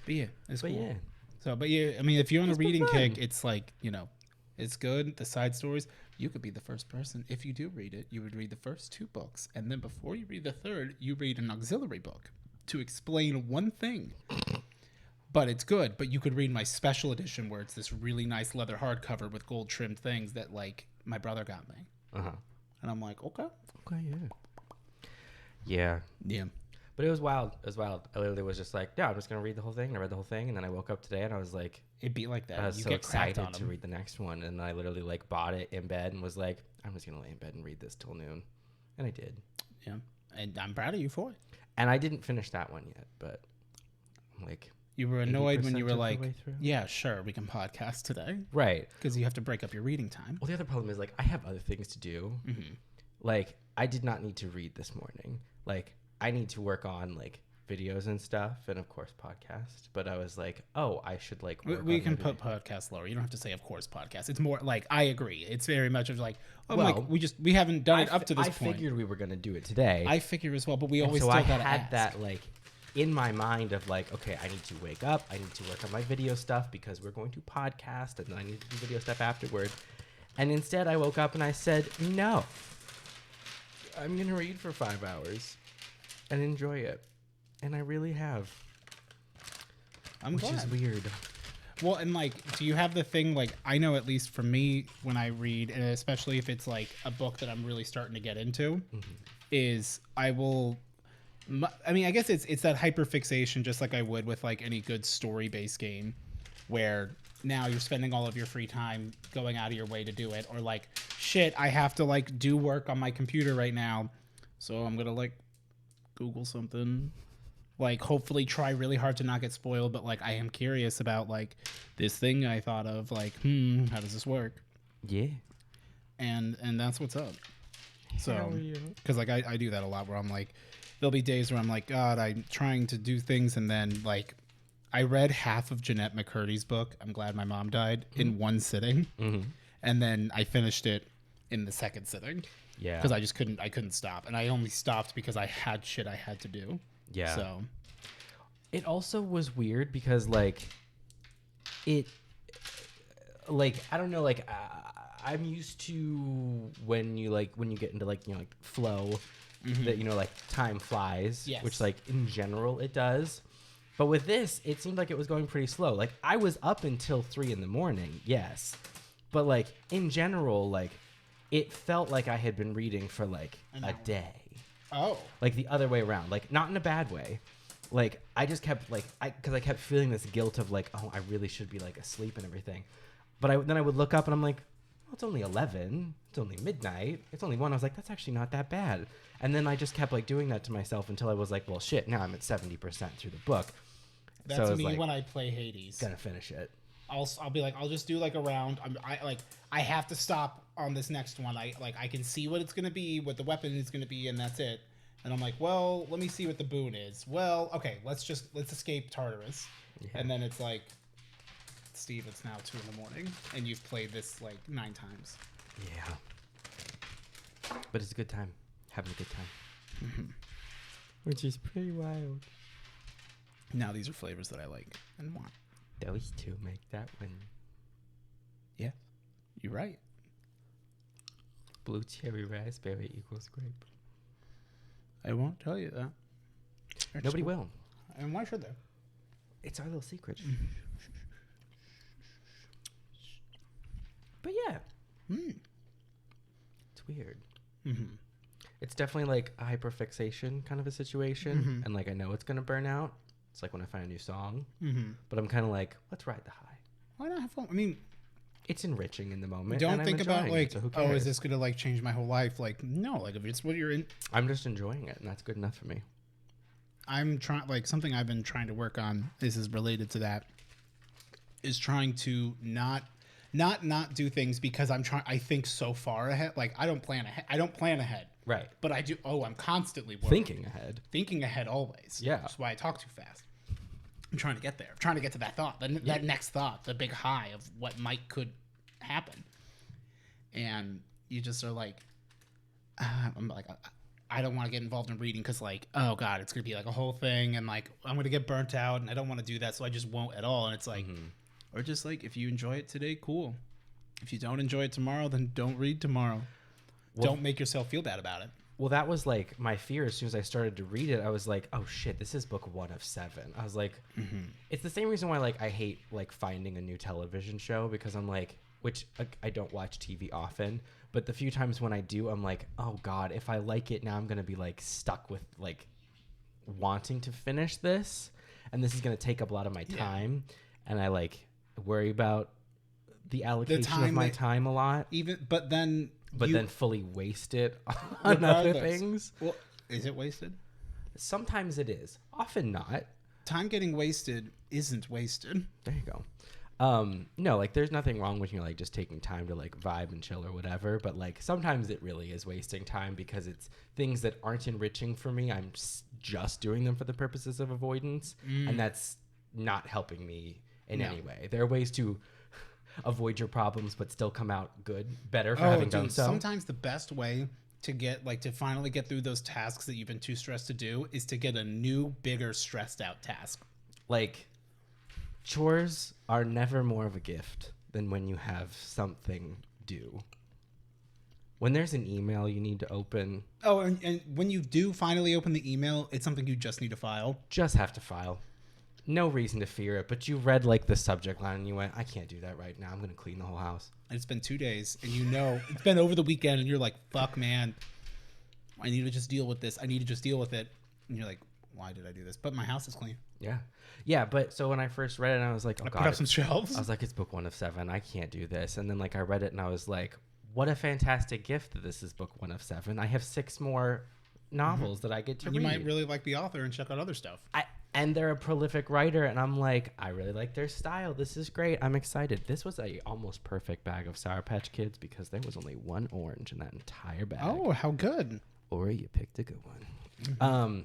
but yeah, it's cool. Yeah. So, but yeah, I mean, if you're on a reading kick, it's like, you know, it's good. The side stories, you could be the first person. If you do read it, you would read the first 2 books, and then before you read the third, you read an auxiliary book to explain one thing. But it's good. But you could read my special edition where it's this really nice leather hardcover with gold trimmed things that like my brother got me. And I'm like, okay, yeah. But it was wild. I literally was just like, yeah, I'm just going to read the whole thing. And I read the whole thing. And then I woke up today and I was like... It'd be like that. I was so excited to read the next one. And I literally like bought it in bed and was like, I'm just going to lay in bed and read this till noon. And I did. Yeah. And I'm proud of you for it. And I didn't finish that one yet. But I'm like... You were annoyed when you were like, yeah, sure, we can podcast today. Right. Because you have to break up your reading time. Well, the other problem is like, I have other things to do. Like, I did not need to read this morning. Like, I need to work on like videos and stuff, and of course podcast. But I was like, oh, I should like work we can put podcast lower. You don't have to say of course podcast. It's more like I agree. It's very much of like, oh, well, like we haven't done it up to this point. I figured we were gonna do it today. I figured as well, but we always so still I gotta had ask. That like in my mind of like, okay, I need to wake up. I need to work on my video stuff because we're going to podcast, and then I need to do video stuff afterward. And instead, I woke up and I said, no, I'm gonna read for 5 hours. And enjoy it. And I really have. I'm glad. Which is weird. Well, and like, do you have the thing, like, I know at least for me when I read, and especially if it's like a book that I'm really starting to get into, is I will, I mean, I guess it's that hyperfixation just like I would with like any good story-based game where now you're spending all of your free time going out of your way to do it, or like, shit, I have to like do work on my computer right now, so I'm gonna like Google something, like hopefully try really hard to not get spoiled, but like I am curious about like this thing I thought of, like how does this work? Yeah. and that's what's up. So, Hell yeah. because like I do that a lot, where I'm like, there'll be days where I'm like, God, I'm trying to do things, and then like, I read half of Jeanette McCurdy's book, I'm Glad My Mom Died, in one sitting, and then I finished it in the second sitting. Yeah. Because I couldn't stop, and I only stopped because I had shit I had to do. Yeah. So, it also was weird because like, I don't know, like I'm used to when you get into like, you know, like flow, that, you know, like time flies, Yes. which like in general it does. But with this, it seemed like it was going pretty slow. Like I was up until 3 a.m. Yes. But like in general, like it felt like I had been reading for like a day. oh, Like the other way around, like not in a bad way. Like I just kept like, because I kept feeling this guilt of like, oh, I really should be like asleep and everything. But then I would look up and I'm like, well, it's only 11. It's only midnight. It's only 1. I was like, that's actually not that bad. And then I just kept like doing that to myself until I was like, well, shit, now I'm at 70% through the book. that's so I was me like, when I play Hades. gonna finish it. I'll be like, I'll just do like a round. I have to stop on this next one. I can see what it's gonna be, what the weapon is gonna be, and that's it. And I'm like, well, let me see what the boon is. Well, okay, let's escape Tartarus. Yeah. And then it's like, Steve, it's now 2 a.m, and you've played this like 9 times. Yeah. But it's a good time. Having a good time. Which is pretty wild. Now these are flavors that I like and want. Those two make that one. Yeah, you're right. Blue cherry raspberry equals grape. I won't tell you that. Nobody will. And why should they? It's our little secret. But yeah. It's weird. It's definitely like a hyperfixation kind of a situation. And like I know it's going to burn out. It's like when I find a new song. But I'm kind of like, let's ride the high. Why not have fun? I mean, it's enriching in the moment. don't think about like, so who oh, cares? is this going to like change my whole life? Like, no, like if it's what you're in. I'm just enjoying it, and that's good enough for me. I'm trying, like something I've been trying to work on. This is related to that. Is trying to not do things because I think so far ahead. Like I don't plan ahead. Right. But I do. Oh, I'm constantly worried. Thinking ahead always. Yeah. That's why I talk too fast. I'm trying to get there. I'm trying to get to that thought. That next thought. The big high of what could happen. And you just are like, I'm like, I don't want to get involved in reading because like, oh God, it's going to be like a whole thing. And like, I'm going to get burnt out and I don't want to do that. So I just won't at all. And it's like, or just like, if you enjoy it today, cool. If you don't enjoy it tomorrow, then don't read tomorrow. Well, don't make yourself feel bad about it. Well, that was like my fear. As soon as I started to read it, I was like, oh shit, this is book 1 of 7. I was like, it's the same reason why like I hate like finding a new television show, because I'm like, which I don't watch TV often, but the few times when I do, I'm like, oh God, if I like it now, I'm going to be like stuck with like wanting to finish this. And this is going to take up a lot of my time. And I like worry about the allocation of my time a lot. But then fully waste it on other things. Well, is it wasted? Sometimes it is. Often not. Time getting wasted isn't wasted. There you go. No, like there's nothing wrong with, you know, like just taking time to like vibe and chill or whatever. But like sometimes it really is wasting time because it's things that aren't enriching for me. I'm just doing them for the purposes of avoidance. And that's not helping me in any way. There are ways to avoid your problems but still come out better for having done so. Sometimes the best way to get like to finally get through those tasks that you've been too stressed to do is to get a new, bigger, stressed out task. Like chores are never more of a gift than when you have something due. When there's an email you need to open. Oh, and when you do finally open the email, it's something you just need to file. Just have to file. No reason to fear it, but you read like the subject line and you went, I can't do that right now. I'm going to clean the whole house. And it's been 2 days and you know, it's been over the weekend and you're like, fuck man, I need to just deal with this. I need to just deal with it. And you're like, why did I do this? But my house is clean. Yeah. Yeah. But so when I first read it, I was like, oh God. Put up some shelves. I was like, it's book 1 of 7. I can't do this. And then like I read it and I was like, what a fantastic gift that this is book 1 of 7. I have 6 more novels that I get to read. You might really like the author and check out other stuff. And they're a prolific writer, and I'm like, I really like their style. This is great. I'm excited. This was a almost perfect bag of Sour Patch Kids because there was only one orange in that entire bag. Oh, how good. Ori, you picked a good one. Mm-hmm.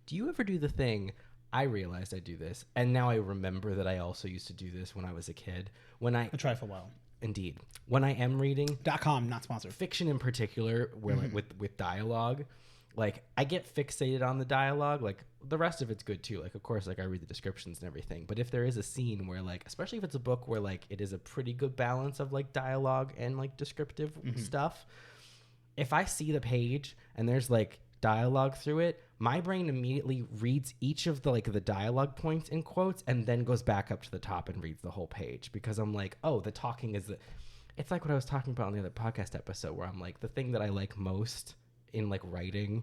Do you ever do the thing? I realized I do this, and now I remember that I also used to do this when I was a kid. I try for a while. Indeed. When I am reading .com, not sponsored. Fiction in particular, where like with dialogue, like I get fixated on the dialogue. Like the rest of it's good too. Like of course, like I read the descriptions and everything. But if there is a scene where like, especially if it's a book where like it is a pretty good balance of like dialogue and like descriptive stuff, if I see the page and there's like dialogue through it, my brain immediately reads each of the like the dialogue points in quotes and then goes back up to the top and reads the whole page because I'm like, oh, the talking is it's like what I was talking about on the other podcast episode where I'm like, the thing that I like most in like writing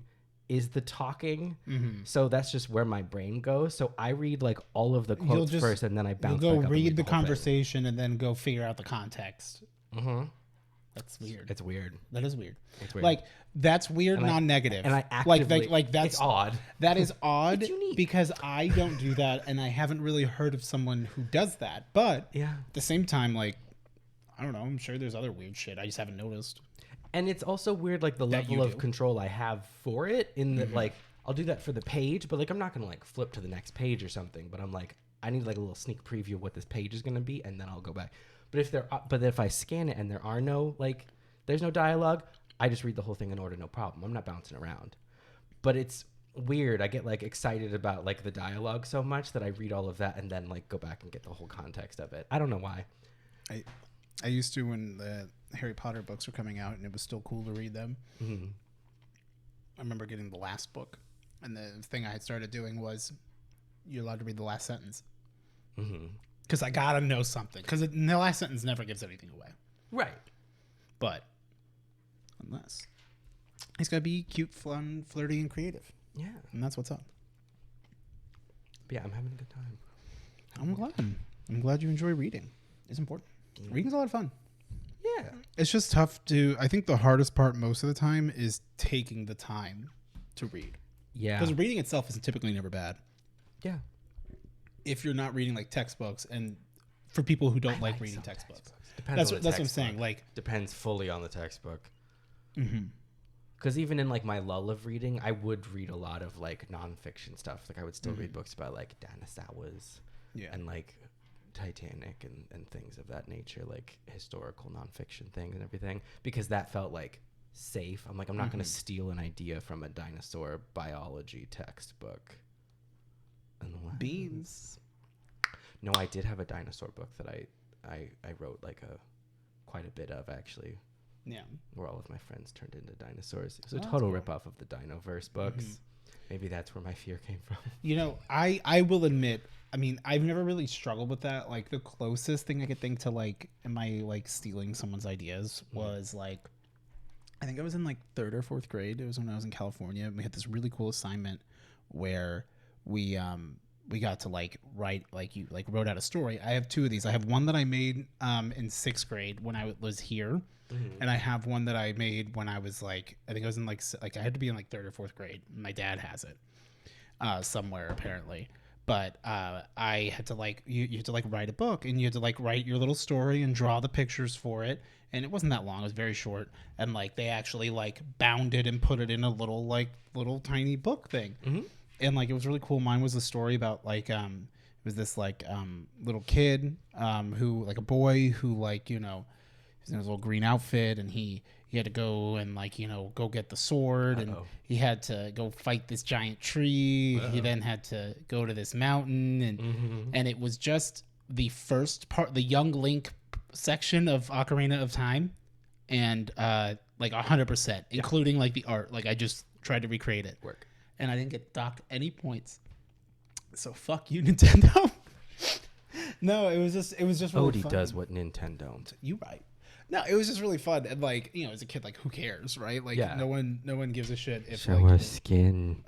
is the talking. So that's just where my brain goes. So I read like all of the quotes first and then I bounce back up You'll go read the whole conversation and then go figure out the context. That's weird. It's weird. That is weird. It's weird. Like that's weird, non-negative. And I actively like that's it's odd. That is odd It's unique. because I don't do that, and I haven't really heard of someone who does that. But Yeah. at the same time, like I don't know, I'm sure there's other weird shit I just haven't noticed. And it's also weird, like the level of control I have for it. In that, like I'll do that for the page, but like I'm not gonna like flip to the next page or something. But I'm like, I need like a little sneak preview of what this page is gonna be, and then I'll go back. But if I scan it and there are no like. There's no dialogue, I just read the whole thing in order, no problem. I'm not bouncing around. But it's weird. I get like excited about like the dialogue so much that I read all of that and then like go back and get the whole context of it. I don't know why. I used to when the Harry Potter books were coming out and it was still cool to read them. I remember getting the last book, and the thing I had started doing was you're allowed to read the last sentence. Because I gotta know something. Because the last sentence never gives anything away. Right. But unless it's gotta be cute, fun, flirty, and creative. Yeah. And that's what's up. But yeah, I'm having a good time. I'm glad you enjoy reading. It's important. Reading's a lot of fun. Yeah. It's just tough to, I think the hardest part most of the time is taking the time to read. Yeah. Because reading itself is typically never bad. Yeah. If you're not reading like textbooks, and for people who don't like reading textbooks. Depends That's what I'm saying. Like depends fully on the textbook. Because even in like my lull of reading, I would read a lot of like nonfiction stuff. Like I would still read books about like dinosaurs and like Titanic and things of that nature, like historical nonfiction things and everything, because that felt like safe. I'm like, I'm not going to steal an idea from a dinosaur biology textbook. beans. No, I did have a dinosaur book that I wrote like quite a bit of actually. Yeah. Where all of my friends turned into dinosaurs. It was a total ripoff of the Dinoverse books. Maybe that's where my fear came from. You know, I will admit, I mean, I've never really struggled with that. Like the closest thing I could think to like, am I like stealing someone's ideas was like, I think I was in like 3rd or 4th grade. It was when I was in California. And we had this really cool assignment where we got to like write, like you like wrote out a story. I have 2 of these. I have one that I made in 6th grade when I was here. And I have one that I made when I was like, I think I was in like I had to be in like 3rd or 4th grade. My dad has it somewhere apparently. But I had to like, you had to like write a book, and you had to like write your little story and draw the pictures for it. And it wasn't that long. It was very short. And like they actually like bound it and put it in a little tiny book thing. And like it was really cool. Mine was a story about like it was this like little kid who, like a boy who, like, you know, he's in his little green outfit, and he had to go and like, you know, go get the sword. And he had to go fight this giant tree. He then had to go to this mountain, and it was just the first part, the young Link section of Ocarina of Time, and like 100%, including like the art. Like I just tried to recreate it. And I didn't get docked any points. So fuck you, Nintendo. No, it was just really Odie fun. does what Nintendo don't. You right. No, it was just really fun. And like, you know, as a kid, like who cares, right? Like no one gives a shit if show like, her skin,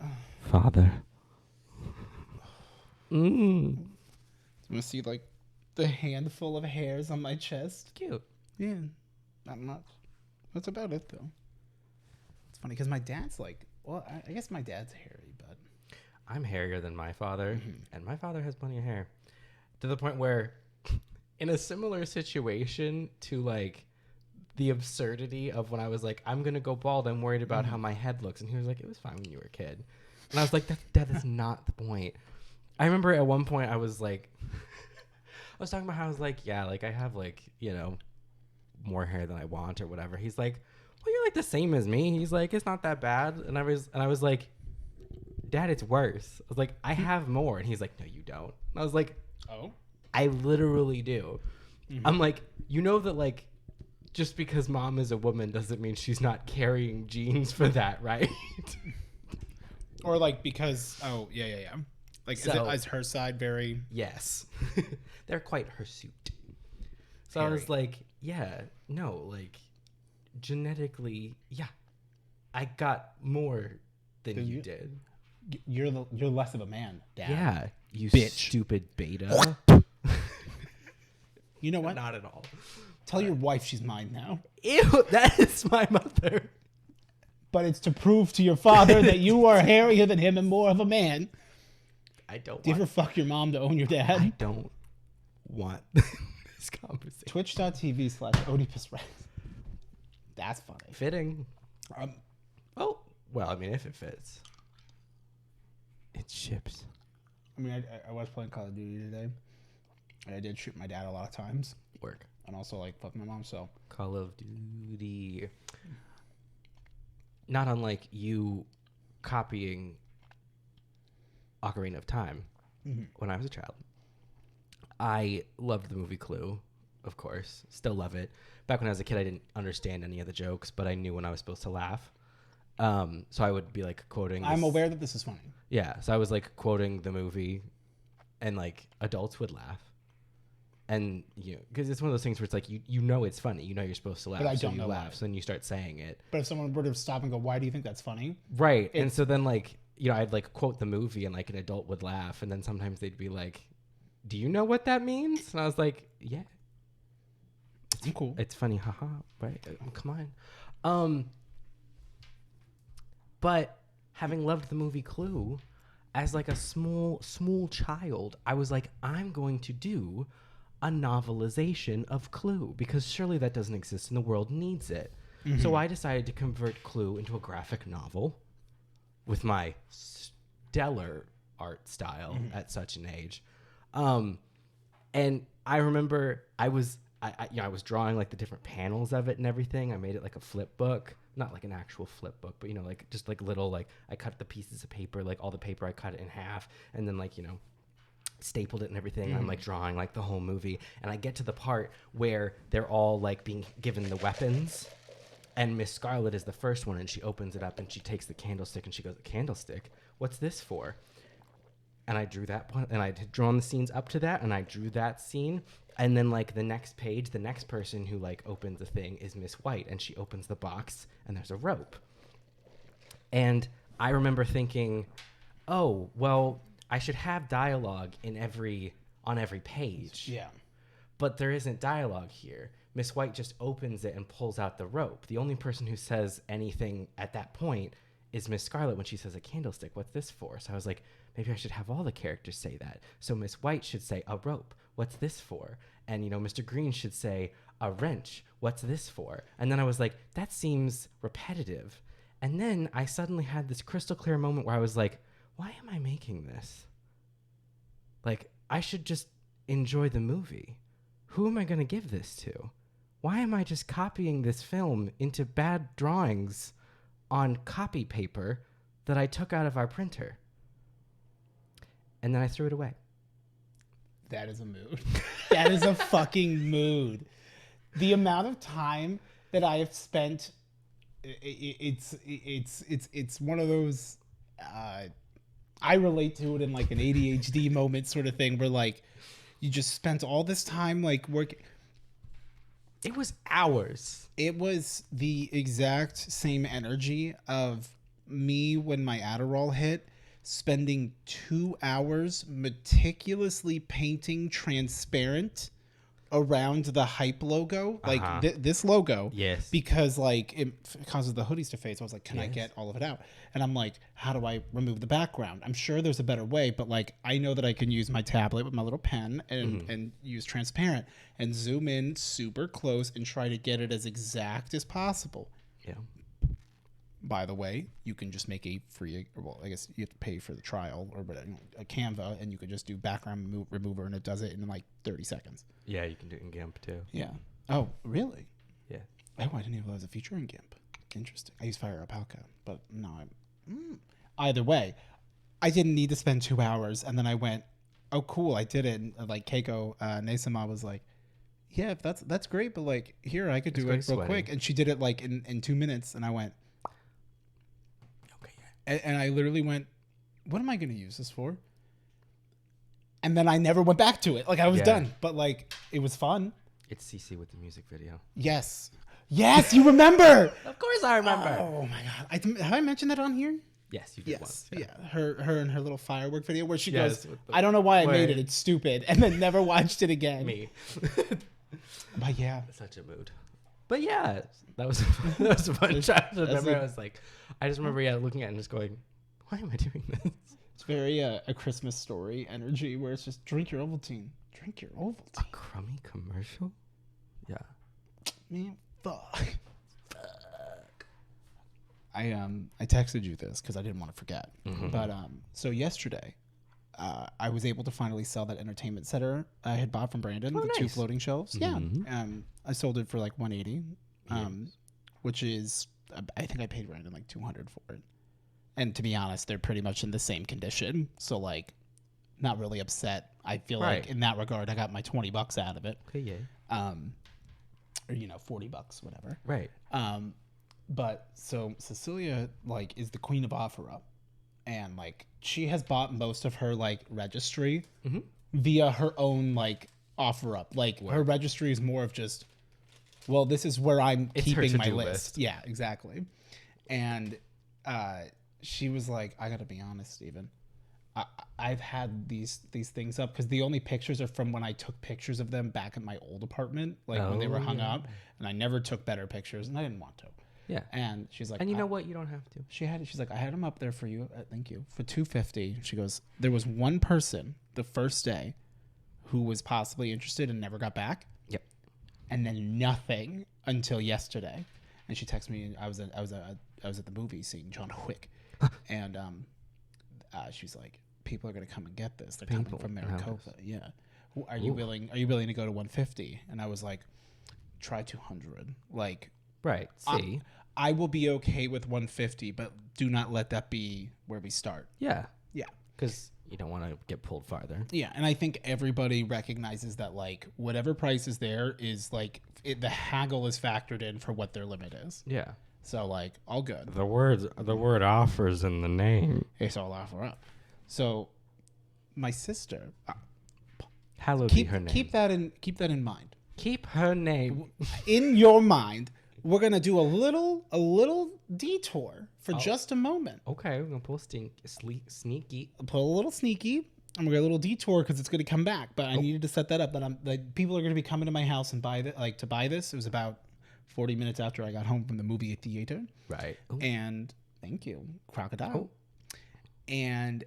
father. You want to see like the handful of hairs on my chest? Cute. Yeah, not much. That's about it though. It's funny because my dad's like, well, I guess my dad's hairy, but I'm hairier than my father, and my father has plenty of hair. To the point where, in a similar situation to like the absurdity of when I was like, I'm gonna go bald, I'm worried about how my head looks, and he was like, it was fine when you were a kid, and I was like, that is not the point. I remember at one point I was like, I was talking about how I was like, yeah, like I have like, you know, more hair than I want or whatever. He's like, well, you're like the same as me. He's like, it's not that bad, and I was like, Dad, it's worse. I was like, I have more, and he's like, no, you don't. And I was like, Oh, I literally do. I'm like, you know that like just because mom is a woman doesn't mean she's not carrying genes for that, right? or like because like So- is her side very Yes. They're quite hirsute. So I Hairy. was like, yeah, no, like genetically, yeah. I got more than Did you you? did. you're less of a man, Dad. Yeah, you Bitch. stupid beta. You know what? Not at all. Tell your wife she's mine now. Ew, that is my mother. But it's to prove to your father that you are hairier than him and more of a man. I don't Do you want ever fuck your mom to own your dad? I don't want this conversation. Twitch.tv/Odiepus Rex. That's funny. Fitting. Um, Oh, well, I mean, if it fits. It ships. I mean, I was playing Call of Duty today. And I did shoot my dad a lot of times. Work. And also, like, fuck my mom, so. Call of Duty. Not unlike you copying Ocarina of Time when I was a child. I loved the movie Clue, of course. Still love it. Back when I was a kid, I didn't understand any of the jokes, but I knew when I was supposed to laugh. So I would be like quoting. I'm aware that this is funny. Yeah, so I was like quoting the movie, and like adults would laugh, and you know, because it's one of those things where it's like you know it's funny, you know you're supposed to laugh, But I so don't you know laugh, why. so then you start saying it, But if someone were to stop and go, why do you think that's funny? right? And so then like you know I'd like quote the movie, and like an adult would laugh, and then sometimes they'd be like, "Do you know what that means?" And I was like, "Yeah, I'm cool. it's funny, haha, right? Come on." But having loved the movie Clue, as like a small child, I was like, I'm going to do a novelization of Clue because surely that doesn't exist and the world needs it. So I decided to convert Clue into a graphic novel with my stellar art style at such an age. And I remember I was drawing like the different panels of it and everything. I made it like a flip book. Not like an actual flip book, but, you know, like just like little, like I cut the pieces of paper, like all the paper, I cut it in half and then like, you know, stapled it and everything. And I'm like drawing like the whole movie. And I get to the part where they're all like being given the weapons. And Miss Scarlet is the first one. And she opens it up and she takes the candlestick and she goes, "Candlestick? What's this for?" And I drew that one, and I'd drawn the scenes up to that, and I drew that scene. And then, like, the next page, the next person who, like, opens the thing is Miss White, and she opens the box, and there's a rope. And I remember thinking, oh, well, I should have dialogue on every page. Yeah. But there isn't dialogue here. Miss White just opens it and pulls out the rope. The only person who says anything at that point is Miss Scarlet when she says, "A candlestick, what's this for?" So I was like, maybe I should have all the characters say that. So Miss White should say, "A rope, what's this for?" And, you know, Mr. Green should say, "A wrench, what's this for?" And then I was like, that seems repetitive. And then I suddenly had this crystal clear moment where I was like, why am I making this? Like, I should just enjoy the movie. Who am I going to give this to? Why am I just copying this film into bad drawings on copy paper that I took out of our printer? And then I threw it away. That is a mood. That is a fucking mood. The amount of time that I have spent, it's one of those. I relate to it in like an ADHD moment sort of thing where like you just spent all this time like working. It was hours. It was the exact same energy of me when my Adderall hit, spending 2 hours meticulously painting transparent around the hype logo, like this logo. Yes. Because like it causes the hoodies to fade. So I was like, can I get all of it out? And I'm like, how do I remove the background? I'm sure there's a better way, but like I know that I can use my tablet with my little pen and use transparent and zoom in super close and try to get it as exact as possible. Yeah. By the way, you can just make a free, well, I guess you have to pay for the trial or a Canva, and you could just do background remover, and it does it in like 30 seconds. Yeah, you can do it in GIMP too. Yeah. Oh, really? Yeah. Oh, I didn't even know there was a feature in GIMP. Interesting. I use Fire Alpaca, but no. Either way, I didn't need to spend 2 hours, and then I went, oh, cool, I did it. And like Keiko Nesama was like, yeah, that's great, but like here I could do it real quick, and she did it like in 2 minutes, and I went. And I literally went, what am I going to use this for? And then I never went back to it. Like, I was done. But, like, it was fun. It's CC with the music video. Yes. Yes, you remember. Of course I remember. Oh, my God. Have I mentioned that on here? Yes, you did once. Yeah. Her and her little firework video where she goes, I don't know why I made it. It's stupid. And then never watched it again. Me. But, yeah. Such a mood. But, yeah. That was a fun childhood memory. I just remember looking at it and just going, why am I doing this? It's very a Christmas Story energy where it's just drink your Ovaltine. Drink your Ovaltine. A crummy commercial? Yeah. Man, fuck. I texted you this because I didn't want to forget. But so yesterday, I was able to finally sell that entertainment center I had bought from Brandon, the 2 floating shelves. Yeah. I sold it for like $180. Which is, I think I paid Brandon like $200 for it. And to be honest, they're pretty much in the same condition. So like, not really upset. I feel like in that regard, I got my $20 out of it. Okay, yeah. Or $40, whatever. Right. But so Cecilia like is the queen of OfferUp, and like she has bought most of her like registry via her own like OfferUp. Like her registry is more of just. Well, this is where I'm keeping my list. Yeah, exactly. And she was like, I got to be honest, Steven. I've had these things up because the only pictures are from when I took pictures of them back at my old apartment, like when they were hung up. And I never took better pictures, and I didn't want to. Yeah. And she's like, and you know what? You don't have to. She's like, I had them up there for you. Thank you. For $250. She goes, there was one person the first day who was possibly interested and never got back. And then nothing until yesterday. And she texted me. I was at the movie seeing John Wick, and she's like, "People are gonna come and get this. They're coming from Maricopa. Yeah, are you willing? Are you willing to go to 150?" And I was like, "Try 200. Like, right? See, I will be okay with 150, but do not let that be where we start." Yeah, because you don't want to get pulled farther. Yeah, and I think everybody recognizes that, like, whatever price is there is, like, the haggle is factored in for what their limit is. Yeah. So, like, all good. The word offers in the name. It's all offer up. So, my sister... Hallowed be her name. Keep that in mind. Keep her name. In your mind, we're going to do a little detour for just a moment. Okay, we're going to pull sneaky. Pull a little sneaky. I'm going to get a little detour because it's going to come back. But I needed to set that up. But people are going to be coming to my house and buy this. It was about 40 minutes after I got home from the movie theater. Right. Ooh. And thank you, Crocodile. Oh. And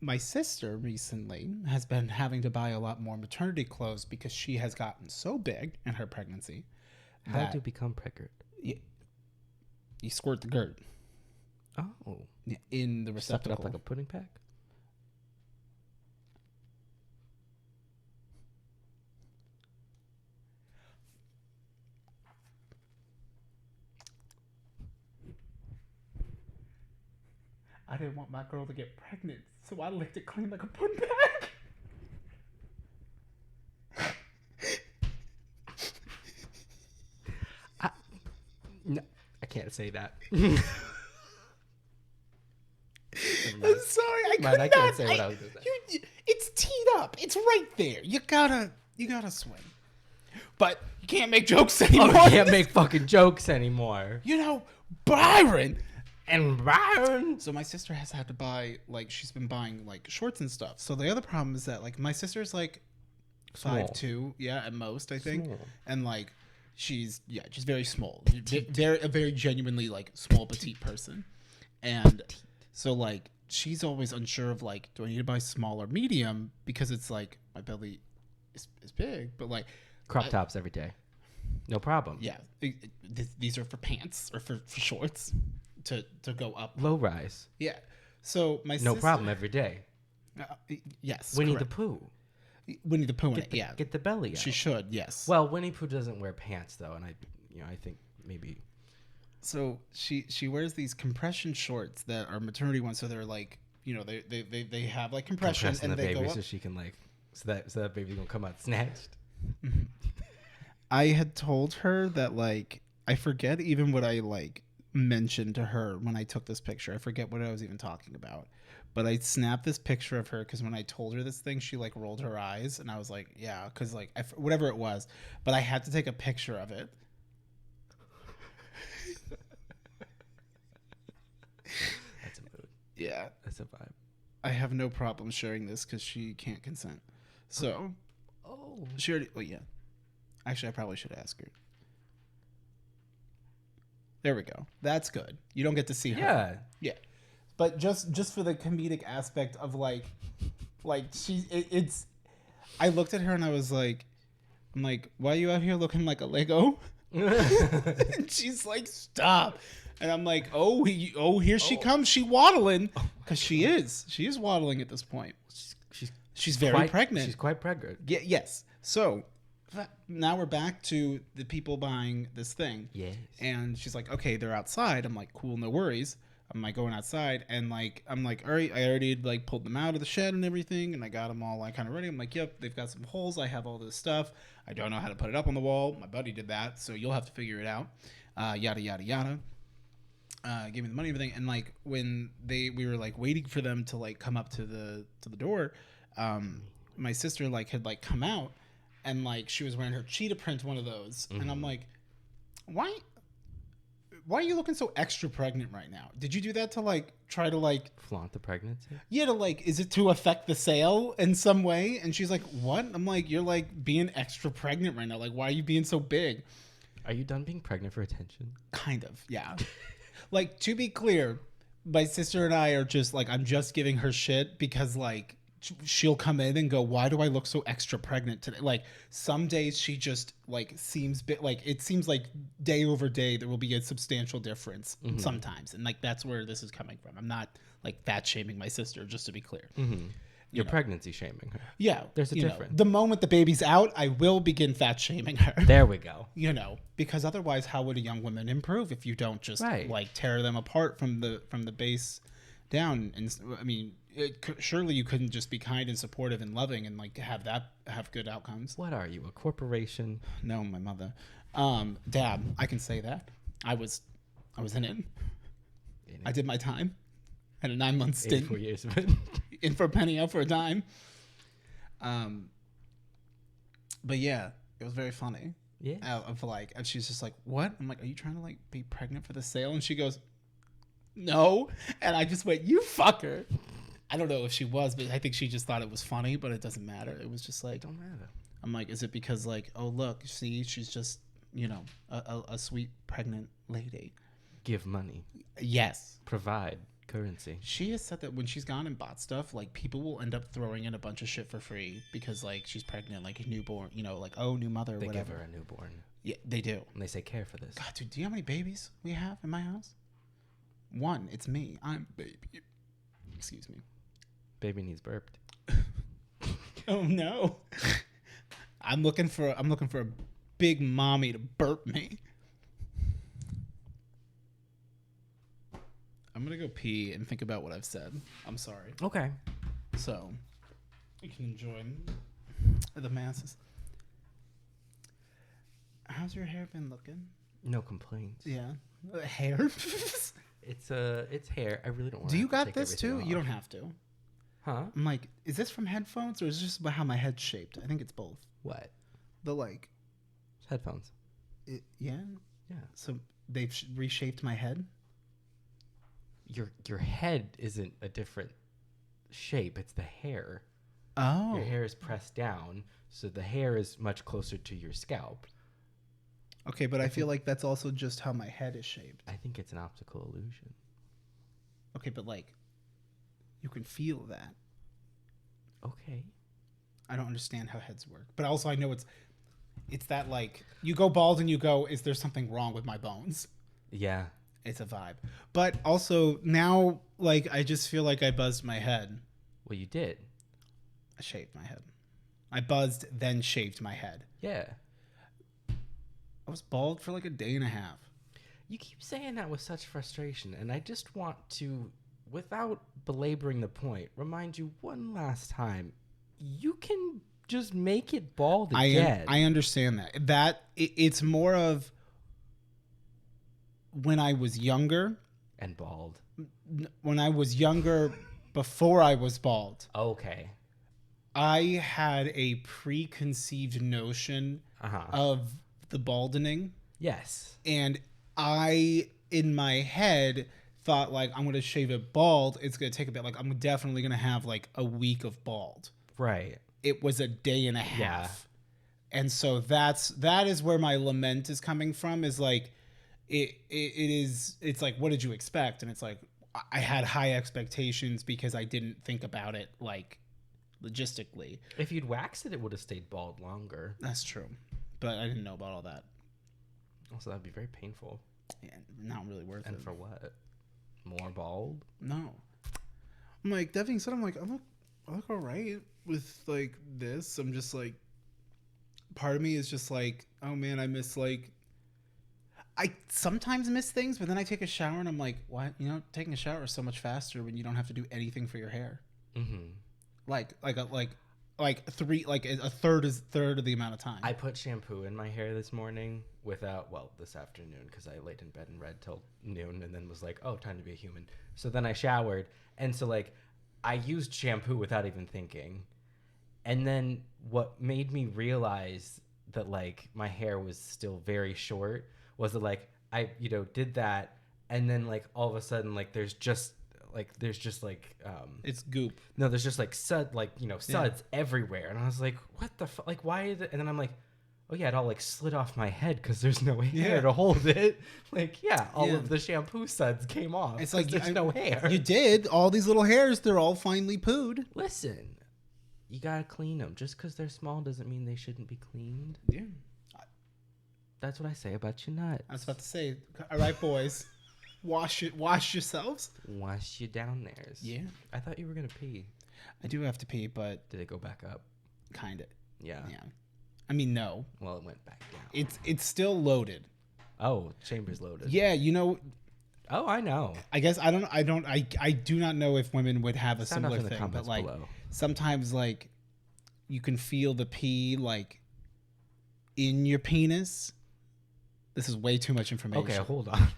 my sister recently has been having to buy a lot more maternity clothes because she has gotten so big in her pregnancy. How do you become pregnant? You squirt the GERD. Oh. In the receptacle. Suck it up like a pudding pack? I didn't want my girl to get pregnant, so I licked it clean like a pudding pack. No, I can't say that. I'm sorry, I can't say what I was going to say. It's teed up. It's right there. You gotta swing. But you can't make jokes anymore. Oh, you can't make fucking jokes anymore. You know, Byron. So my sister has had to buy, like, she's been buying, like, shorts and stuff. So the other problem is that, like, my sister's, like, Small. 5'2", yeah, at most, I think. Small. And like she's very small. A very genuinely like small petite person. And so like she's always unsure of like, do I need to buy small or medium, because it's like my belly is big, but like Crop tops every day. No problem. yeah, these are for pants or for shorts to go up. Low rise. Yeah. So my No sister, problem every day. Yes. Winnie correct. the Pooh. Winnie the Pooh in it. Yeah. Get the belly out. She should. Yes. Well, Winnie Pooh doesn't wear pants though, and I think maybe. So she wears these compression shorts that are maternity ones. So they're like, they have like compression and the they baby go up. so she can like so that baby's gonna come out snatched. I had told her that like I forget even what I like mentioned to her when I took this picture. I forget what I was even talking about. But I snapped this picture of her because when I told her this thing, she like rolled her eyes, and I was like, yeah, because like whatever it was. But I had to take a picture of it. That's a mood. Yeah. That's a vibe. I have no problem sharing this because she can't consent. So, she already. Well, yeah. Actually, I probably should ask her. There we go. That's good. You don't get to see her. Yeah. Yeah. But just for the comedic aspect of like it's. I looked at her and I was like, I'm like, why are you out here looking like a Lego? And she's like, stop. And I'm like, here she comes. She waddling. Because she is waddling at this point. She's very pregnant. She's quite pregnant. Yeah, yes. So now we're back to the people buying this thing. Yes. And she's like, okay, they're outside. I'm like, cool, no worries. I'm like going outside, and like I'm like, all right, I already like pulled them out of the shed and everything, and I got them all like kind of ready. I'm like, yep, they've got some holes. I have all this stuff. I don't know how to put it up on the wall. My buddy did that, so you'll have to figure it out. Yada yada yada. Gave me the money and everything, and like when we were like waiting for them to like come up to the door, my sister like had like come out, and like she was wearing her cheetah print one of those, and I'm like, why are you looking so extra pregnant right now? Did you do that to like try to like flaunt the pregnancy? Yeah, to like, is it to affect the sale in some way? And she's like, what? I'm like, you're like being extra pregnant right now. Like, why are you being so big? Are you done being pregnant for attention? Kind of, yeah. Like, to be clear, my sister and I are just like, I'm just giving her shit because like she'll come in and go, why do I look so extra pregnant today? Like some days she just like seems like it seems like day over day there will be a substantial difference sometimes, and like that's where this is coming from. I'm not like fat shaming my sister, just to be clear. You're pregnancy shaming her. Yeah, there's a difference. The moment the baby's out, I will begin fat shaming her. There we go. Because otherwise, how would a young woman improve if you don't just like tear them apart from the base down? And I mean, surely you couldn't just be kind and supportive and loving and like have good outcomes. What are you, a corporation? No, my mother. Dad, I can say that. I was in it. I did my time. Had a 9-month stint. 84 years of it. In for a penny, out for a dime. But yeah, it was very funny. Yeah. And she's just like, what? I'm like, are you trying to like be pregnant for the sale? And she goes, no. And I just went, you fucker. I don't know if she was, but I think she just thought it was funny, but it doesn't matter. It was just like, don't matter. I'm like, is it because like, oh look, see, she's just, a sweet pregnant lady. Give money. Yes. Provide currency. She has said that when she's gone and bought stuff, like people will end up throwing in a bunch of shit for free because like she's pregnant, like a newborn, like, oh, new mother, they whatever. Give her a newborn. Yeah, they do. And they say, care for this. God, dude, do you know how many babies we have in my house? One. It's me. I'm baby. Excuse me. Baby needs burped. Oh no. I'm looking for a big mommy to burp me. I'm gonna go pee and think about what I've said. I'm sorry. Okay. So you can enjoy the masses. How's your hair been looking? No complaints. Yeah. Hair? It's hair. I really don't want to. Do you got this too? You don't have to. Huh? I'm like, is this from headphones or is this just how my head's shaped? I think it's both. What? The like. It's headphones. Yeah. Yeah. So they've reshaped my head. Your head isn't a different shape. It's the hair. Oh. Your hair is pressed down, So the hair is much closer to your scalp. Okay, but I feel like that's also just how my head is shaped. I think it's an optical illusion. Okay, but like, you can feel that. Okay. I don't understand how heads work, but also I know it's that like you go bald and you go, is there something wrong with my bones? Yeah. It's a vibe. But also now, like, I just feel like I buzzed my head. Well, you did. I shaved my head. I buzzed, then shaved my head. Yeah. I was bald for like a day and a half. You keep saying that with such frustration, and I just want to, without belaboring the point, remind you one last time. You can just make it bald again. I understand that. It's more of when I was younger. And bald. When I was younger, before I was bald. Okay. I had a preconceived notion of the baldening. Yes. And I, in my head, thought like, I'm going to shave it bald. It's going to take a bit. Like, I'm definitely going to have like a week of bald. Right. It was a day and a half. Yeah. And so that is where my lament is coming from, is like, it's like, what did you expect? And it's like, I had high expectations because I didn't think about it like logistically. If you'd waxed it, it would have stayed bald longer. That's true. But I didn't know about all that. Also, that'd be very painful. Yeah, not really worth it. And for what? More bald? No. I'm like, that being said, I look all right with like this. I'm just like, part of me is just like, oh man, I miss like, I sometimes miss things, but then I take a shower and I'm like, what? You know, taking a shower is so much faster when you don't have to do anything for your hair. Mm-hmm. Like a third of the amount of time. I put shampoo in my hair this morning this afternoon, because I laid in bed and read till noon and then was like, oh, time to be a human. So then I showered. And so like I used shampoo without even thinking. And then what made me realize that like my hair was still very short was that like I, did that. And then like all of a sudden, like there's just it's goop. No, there's just like suds everywhere. And I was like, what the fuck? Like, why is it? And then I'm like, oh yeah, it all like slid off my head because there's no hair to hold it. Like, all of the shampoo suds came off. It's like there's no hair. You did all these little hairs. They're all finely pooed. Listen, you gotta clean them. Just because they're small doesn't mean they shouldn't be cleaned. Yeah. That's what I say about your nuts. I was about to say, all right, boys. Wash yourselves. Wash your down theirs. Yeah. I thought you were going to pee. I do have to pee, but... Did it go back up? Kind of. Yeah. Yeah. I mean, no. Well, it went back down. It's still loaded. Oh, chamber's loaded. Yeah, Oh, I know. I guess I do not know if women would have a similar thing, but like below. Sometimes like you can feel the pee like in your penis. This is way too much information. Okay, hold on.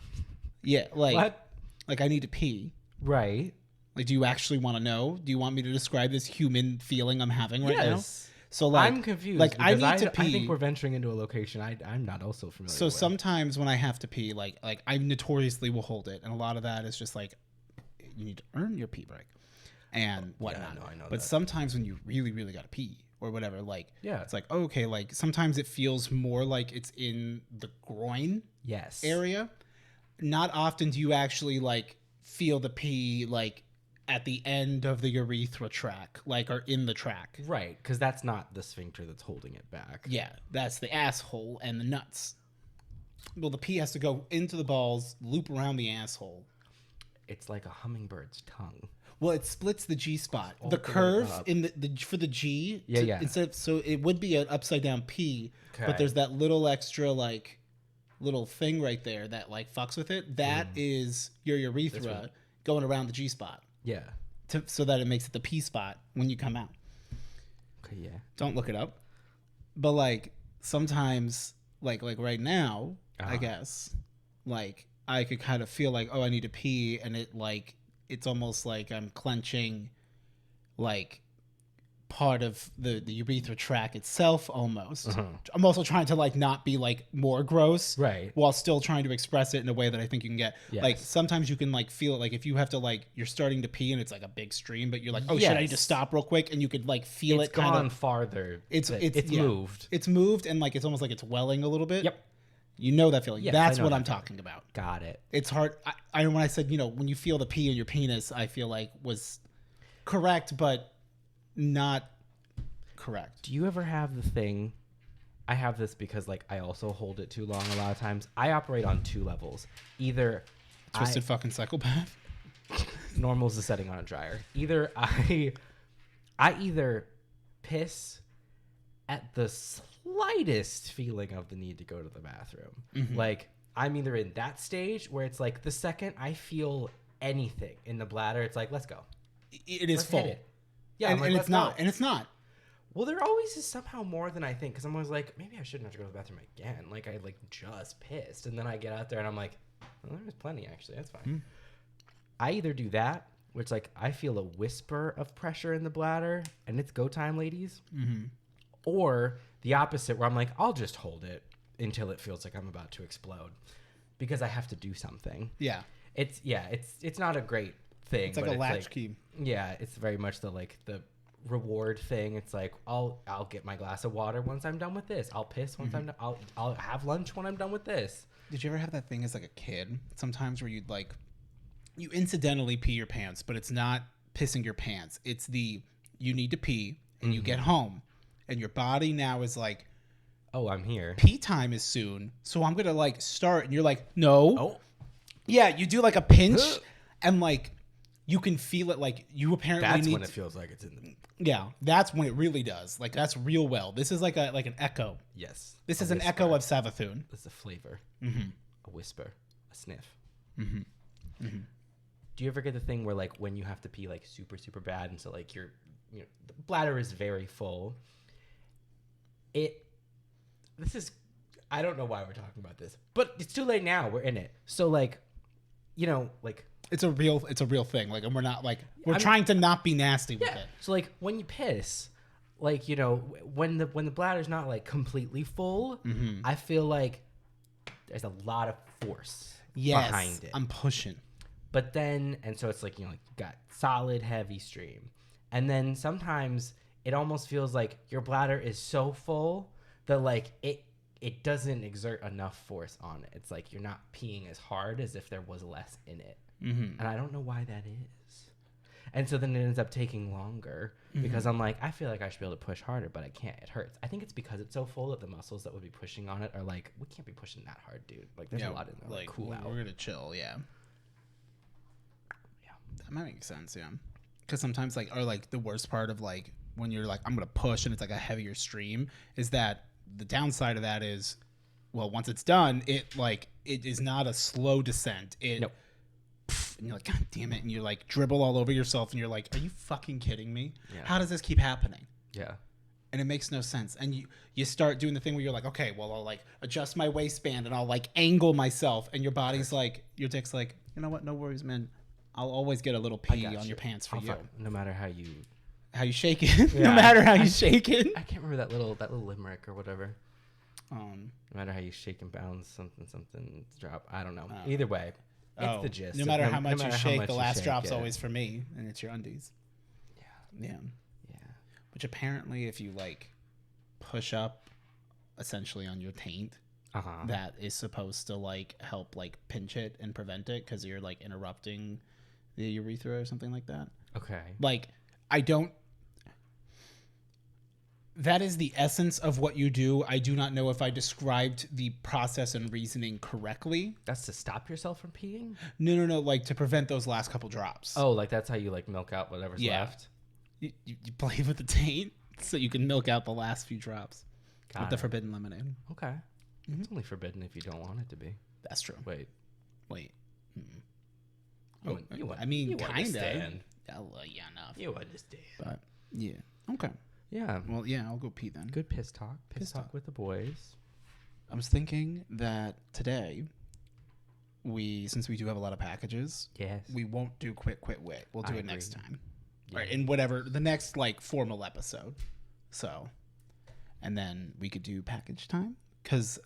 Yeah, like what? Like I need to pee. Right. Like, do you actually want to know? Do you want me to describe this human feeling I'm having right now? So like I'm confused. Like I need to pee. I think we're venturing into a location I'm not also familiar with. So sometimes when I have to pee, like I notoriously will hold it, and a lot of that is just like you need to earn your pee break and whatnot. Yeah, I know but that. Sometimes when you really, really gotta pee or whatever, like it's like okay, like sometimes it feels more like it's in the groin area. Not often do you actually like feel the pee like at the end of the urethra tract, like or in the tract. Right, because that's not the sphincter that's holding it back. Yeah, that's the asshole and the nuts. Well, the pee has to go into the balls, loop around the asshole. It's like a hummingbird's tongue. Well, it splits the G spot. The curve in the for the G. Instead of, so it would be an upside down P, but there's that little extra like little thing right there that like fucks with it. That is your urethra going around the G spot. Yeah. So that it makes it the P spot when you come out. Okay, yeah. Don't look it up. But like sometimes like right now, I guess, like I could kind of feel like, oh, I need to pee, and it like it's almost like I'm clenching like part of the urethra tract itself almost. Uh-huh. I'm also trying to like not be like more gross, Right. while still trying to express it in a way that I think you can get. Yes. Like sometimes you can like feel it, like if you have to like you're starting to pee and it's like a big stream, but you're like, oh shit, I need to stop real quick, and you could like feel It's it kind gone of farther. it's yeah. moved. It's moved, and like it's almost like it's welling a little bit. Yep. You know that feeling. Yes, That's I know what that I'm feeling. talking about. Got it. It's hard. I when I said, when you feel the pee in your penis, I feel like was correct, but not correct. Do you ever have the thing? I have this because like I also hold it too long a lot of times. I operate on 2 levels. Either Twisted fucking psychopath. normal's the setting on a dryer. Either I either piss at the slightest feeling of the need to go to the bathroom. Mm-hmm. Like I'm either in that stage where it's like the second I feel anything in the bladder, it's like, let's go. It is Let's full. hit it. Yeah, And, I'm like, and let's it's not. go. And it's not. Well, there always is somehow more than I think, because I'm always like, maybe I shouldn't have to go to the bathroom again. Like, I like just pissed, and then I get out there and I'm like, well, there's plenty actually. That's fine. I either do that, which like I feel a whisper of pressure in the bladder, and it's go time, ladies, or the opposite, where I'm like, I'll just hold it until it feels like I'm about to explode, because I have to do something. Yeah. It's not a great thing. It's like but a latchkey. Yeah, it's very much the reward thing. It's like I'll get my glass of water once I'm done with this. I'll piss once I'm done. I'll have lunch when I'm done with this. Did you ever have that thing as like a kid sometimes where you'd like you incidentally pee your pants, but it's not pissing your pants. It's you need to pee and you get home and your body now is like, oh, I'm here. Pee time is soon. So I'm going to like start, and you're like, no. Oh. Yeah. You do like a pinch and like you can feel it. Like you apparently That's need when it feels like it's in the. Yeah, that's when it really does. Like that's real well. This is like an echo. Yes. This is an echo of Savathun. This is a flavor, a whisper, a sniff. Do you ever get the thing where like when you have to pee like super super bad, and so like the bladder is very full? This is, I don't know why we're talking about this, but it's too late now. We're in it. So like, like. It's a real thing. Like, and we're not like we're trying to not be nasty with it. So like when you piss, like when the bladder's not like completely full, I feel like there's a lot of force behind it. I'm pushing. But then, and so it's like like you got solid heavy stream, and then sometimes it almost feels like your bladder is so full that like it doesn't exert enough force on it. It's like you're not peeing as hard as if there was less in it. And I don't know why that is. And so then it ends up taking longer because I'm like, I feel like I should be able to push harder, but I can't. It hurts. I think it's because it's so full that the muscles that would be pushing on it are like, we can't be pushing that hard, dude. Like there's a lot in there. Like, cool out. We're gonna chill. Yeah. Yeah. That might make sense. Yeah. Because sometimes like the worst part of like when you're like I'm gonna push and it's like a heavier stream is that the downside of that is, well, once it's done, it is not a slow descent. Nope. And you're like, God damn it. And you like dribble all over yourself and you're like, are you fucking kidding me? Yeah. How does this keep happening? Yeah. And it makes no sense. And you start doing the thing where you're like, okay, well, I'll like adjust my waistband and I'll like angle myself. And your body's like, your dick's like, you know what? No worries, man. I'll always get a little pee on your pants for you. No matter how you shake it. Yeah. No matter how you shake it. I can't remember that little limerick or whatever. No matter how you shake and bounce, something drop. I don't know. Either way. It's the gist. No matter how much you shake, the last drop's always for me, and it's your undies. Yeah. Which apparently, if you like push up, essentially on your taint, that is supposed to like help like pinch it and prevent it because you're like interrupting the urethra or something like that. Okay. Like I don't. That is the essence of what you do. I do not know if I described the process and reasoning correctly. That's to stop yourself from peeing? No. Like to prevent those last couple drops. Oh, like that's how you like milk out whatever's left? You play with the taint so you can milk out the last few drops with the forbidden lemonade. Okay. It's only forbidden if you don't want it to be. That's true. Wait. I mean, kind of. Yeah, enough. You understand. But, yeah. Okay. Yeah. Well, yeah, I'll go pee then. Good piss talk. Piss talk with the boys. I was thinking that today, since we do have a lot of packages, yes, we won't do quick, quit, wit. We'll do it next time. or in whatever the next like formal episode. So, and then we could do package time because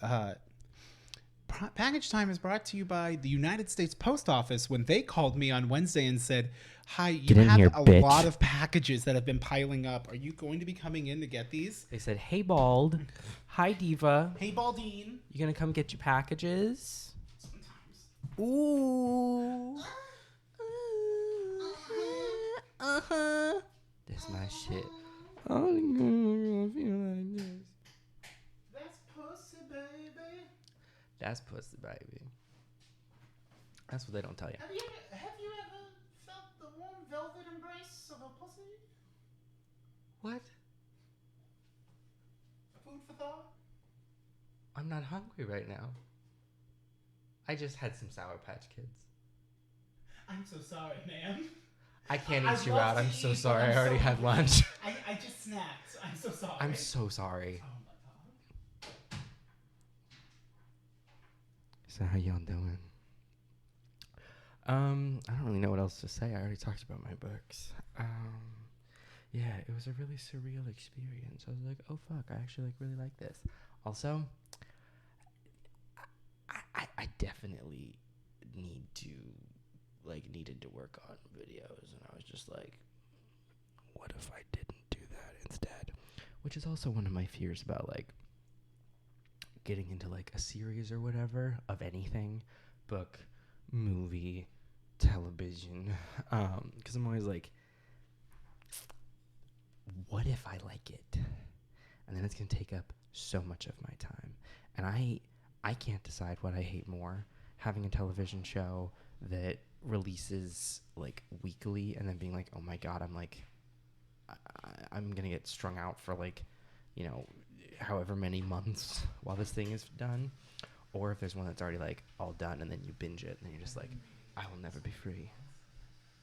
package time is brought to you by the United States Post Office when they called me on Wednesday and said, "Hi, you have a lot of packages that have been piling up. Are you going to be coming in to get these?" They said, "Hey, Bald. Hi, Diva. Hey, Baldine. You gonna come get your packages?" Sometimes. Ooh. That's my shit. Oh, I feel like this. That's pussy, baby. That's pussy, baby. That's what they don't tell you. Have you ever felt the warm velvet embrace of a pussy? What? Food for thought? I'm not hungry right now. I just had some Sour Patch Kids. I'm so sorry, ma'am. I can't eat you out. I'm so sorry. I already had lunch. I just snacked. I'm so sorry. I'm so sorry. Oh my god. So how y'all doing? I don't really know what else to say. I already talked about my books. Yeah, it was a really surreal experience. I was like, oh fuck, I actually like really like this. Also, I definitely needed to work on videos, and I was just like, what if I didn't do that instead? Which is also one of my fears about like getting into like a series or whatever of anything, book, movie, television, because I'm always like, what if I like it? And then it's gonna take up so much of my time, and I can't decide what I hate more, having a television show that releases like weekly and then being like, oh my god, I'm gonna get strung out for like, you know, however many months while this thing is done, or if there's one that's already like all done and then you binge it and then you're just like, I will never be free.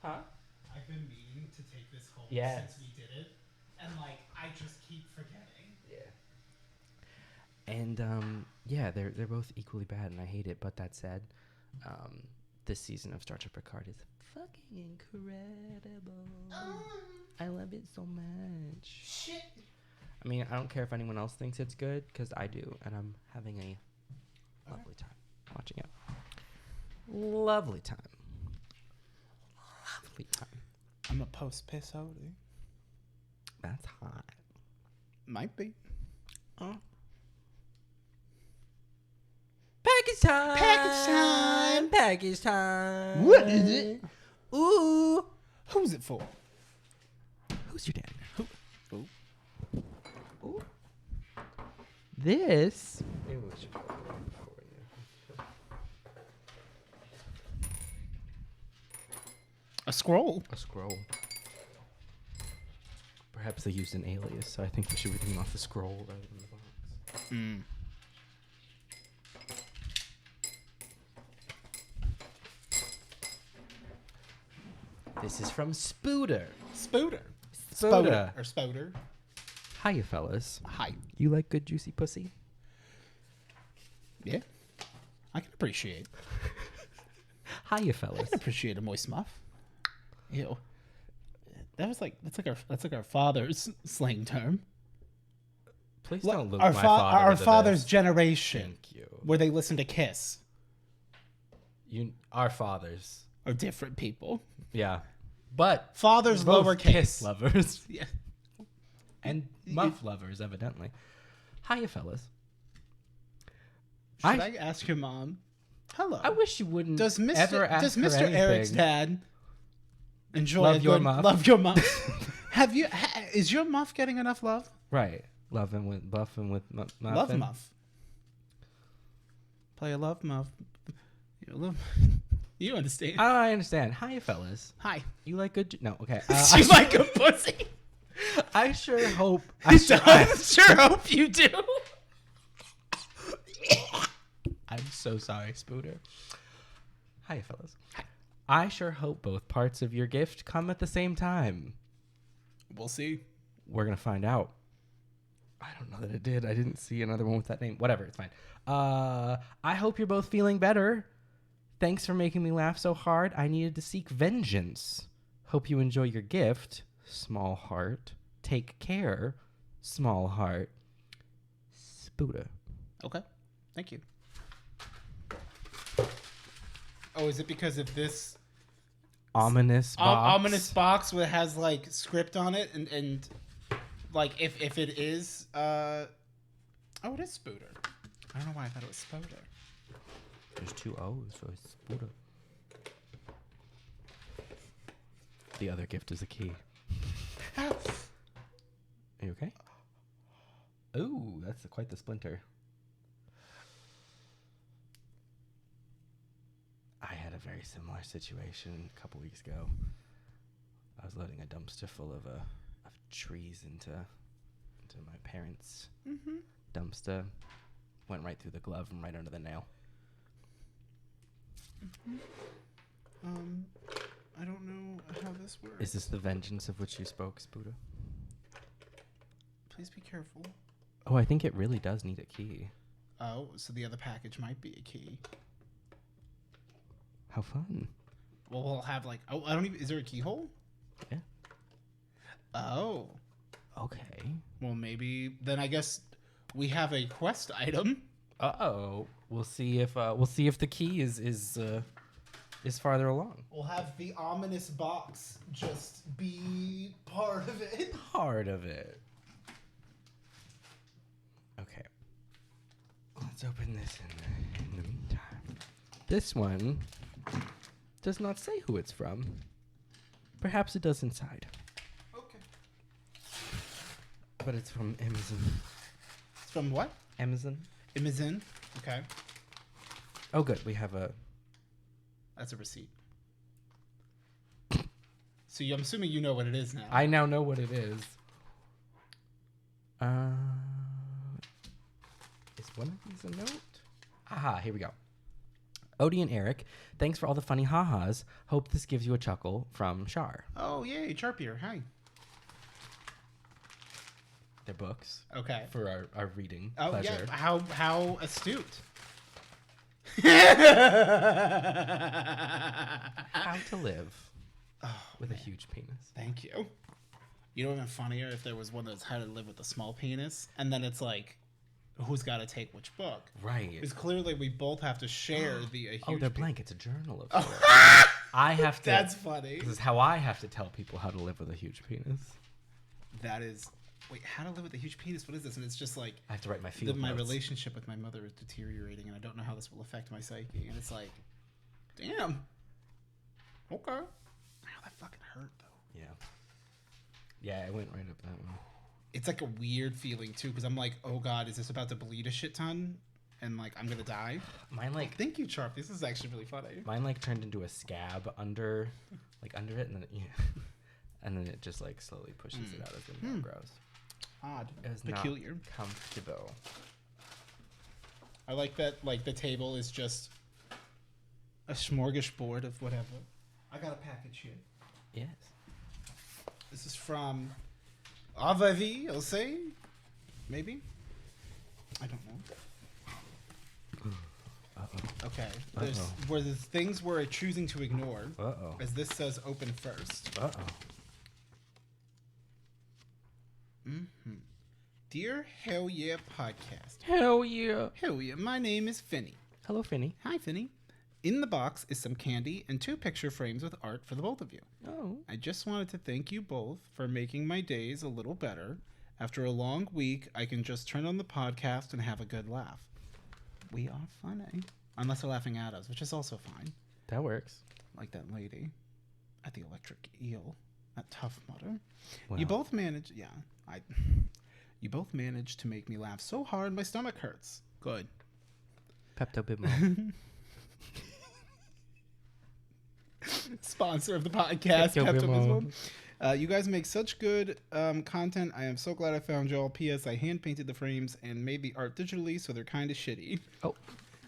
Huh? I've been meaning to take this home Yes. since we did it, and like I just keep forgetting. Yeah. And yeah, they're both equally bad and I hate it, but that said, this season of Star Trek Picard is fucking incredible. I love it so much. Shit. I mean, I don't care if anyone else thinks it's good, because I do, and I'm having a lovely time watching it. Lovely time. Lovely time. I'm a post-piss Odie. That's hot. Might be. Package time! Package time! Package time! What is it? Ooh! Who's it for? Who's your dad? Who? Ooh. Ooh. This. Maybe we should A scroll. a scroll. Perhaps they used an alias, so I think we should read them off the scroll rather than the box. Mm. This is from Spooter. Spooter. Spoda. Or Spoder. Hiya, fellas. Hi. You like good juicy pussy? Yeah. I can appreciate. Hiya, I fellas. can appreciate a moist muff. Ew. That's like our father's slang term. Please don't look our my father our into father's this. generation, Thank you. where they listen to Kiss, Our fathers. are different people. Yeah. But Fathers both lowercase. Kiss lovers. Yeah. And muff lovers, evidently. Hiya, fellas. Should I ask your mom? Hello. I wish you wouldn't Does ever ask Does her Mr. anything. Eric's dad enjoy Love a your good- muff? Love your muff. Is your muff getting enough love? Right. Loving with buffing with muffin. Love muff. Play a love muff. You understand? I understand. Hiya, fellas. Hi. You like good... No, okay. You like a pussy? I sure hope... I sure hope you do. I'm so sorry, Spooter. Hiya, fellas. Hi. I sure hope both parts of your gift come at the same time. We'll see. We're going to find out. I don't know that it did. I didn't see another one with that name. Whatever, it's fine. I hope you're both feeling better. Thanks for making me laugh so hard. I needed to seek vengeance. Hope you enjoy your gift. small heart. Take care, small heart. Spooder. Okay. Thank you. Oh, is it because of this Ominous box? ominous box that has like script on it and like if it is oh, it is Spooder. I don't know why I thought it was Spooder. There's 2 O's, so it's Spooder. The other gift is a key. Are you okay? Ooh, that's quite the splinter. I had a very similar situation a couple weeks ago. I was loading a dumpster full of trees into my parents' dumpster. Went right through the glove and right under the nail. I don't know how this works. Is this the vengeance of which you spoke, Spooder? Please be careful. Oh, I think it really does need a key. Oh, so the other package might be a key. How fun. Well, we'll have like, oh, I don't even, is there a keyhole? Yeah. Oh. Okay. Well, maybe, then I guess we have a quest item. Uh-oh. We'll see if the key is farther along. We'll have the ominous box just be part of it. Part of it. Okay. Let's open this in the meantime. This one does not say who it's from. Perhaps it does inside. Okay. But it's from Amazon. It's from what? Amazon. Amazon. Okay. Oh, good. We have a... That's a receipt. So I'm assuming you know what it is now. I now know what it is. Is one of these a note? Aha, here we go. Odie and Eric, thanks for all the funny ha-has. Hope this gives you a chuckle from Shar. Oh, yay. Charpier. Hi. They're books. Okay. For our reading Oh, pleasure. yeah. How astute. How to live with man. a huge penis. Thank you. You know what would have been funnier if there was one that's how to live with a small penis, and then it's like, who's got to take which book? Right. Because clearly we both have to share a huge they're blank. It's a journal of sorts. I have to. That's funny. This is how I have to tell people how to live with a huge penis. That is... Wait, how to live with a huge penis? What is this? And it's just like... I have to write my field my notes. relationship with my mother is deteriorating, and I don't know how this will affect my psyche. And it's like, damn. Okay. Ow, that fucking hurt, though. Yeah. Yeah, it went right up that one. It's like a weird feeling, too, because I'm like, oh, God, is this about to bleed a shit ton? And, like, I'm going to die? Mine, like... Oh, thank you, Charp. This is actually really funny. Mine, like, turned into a scab under it, and then and then it just, like, slowly pushes it out as the nail grows. Odd. It was Peculiar. not comfortable. I like that, like, the table is just a smorgasbord of whatever. I got a package here. Yes. This is from Avavi, I'll say. Maybe? I don't know. Uh-oh. Okay. There's where there's things we're choosing to ignore. Uh-oh. As this says open first. Uh-oh. Dear Hell Yeah Podcast. Hell yeah. Hell yeah. My name is Finny. Hello, Finny. Hi, Finny. In the box is some candy and 2 picture frames with art for the both of you. Oh. I just wanted to thank you both for making my days a little better. After a long week, I can just turn on the podcast and have a good laugh. We are funny. Unless they're laughing at us, which is also fine. That works. Like that lady at the electric eel. That Tough Mudder. Wow. You both managed... Yeah. You both managed to make me laugh so hard my stomach hurts. Good. Pepto-Bismol. Sponsor of the podcast, Pepto-Bismol. You guys make such good content. I am so glad I found y'all. P.S. I hand-painted the frames and made the art digitally, so they're kind of shitty. Oh.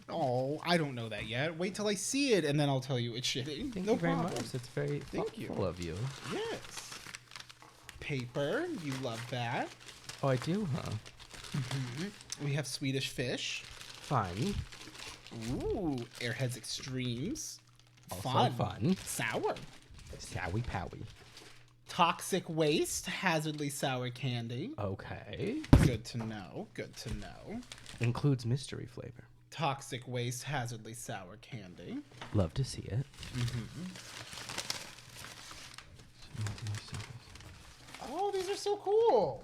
Oh, I don't know that yet. Wait till I see it, and then I'll tell you it's shitty. Thank no you very problem. much. It's very thoughtful of you. Yes. Paper. You love that. Oh, I do, huh? Mm-hmm. We have Swedish fish. Fun. Ooh, Airheads Extremes. Also fun. Sour. Sowie powie. Toxic waste, hazardly sour candy. Okay. Good to know. Good to know. Includes mystery flavor. Toxic waste, hazardly sour candy. Love to see it. Oh, these are so cool.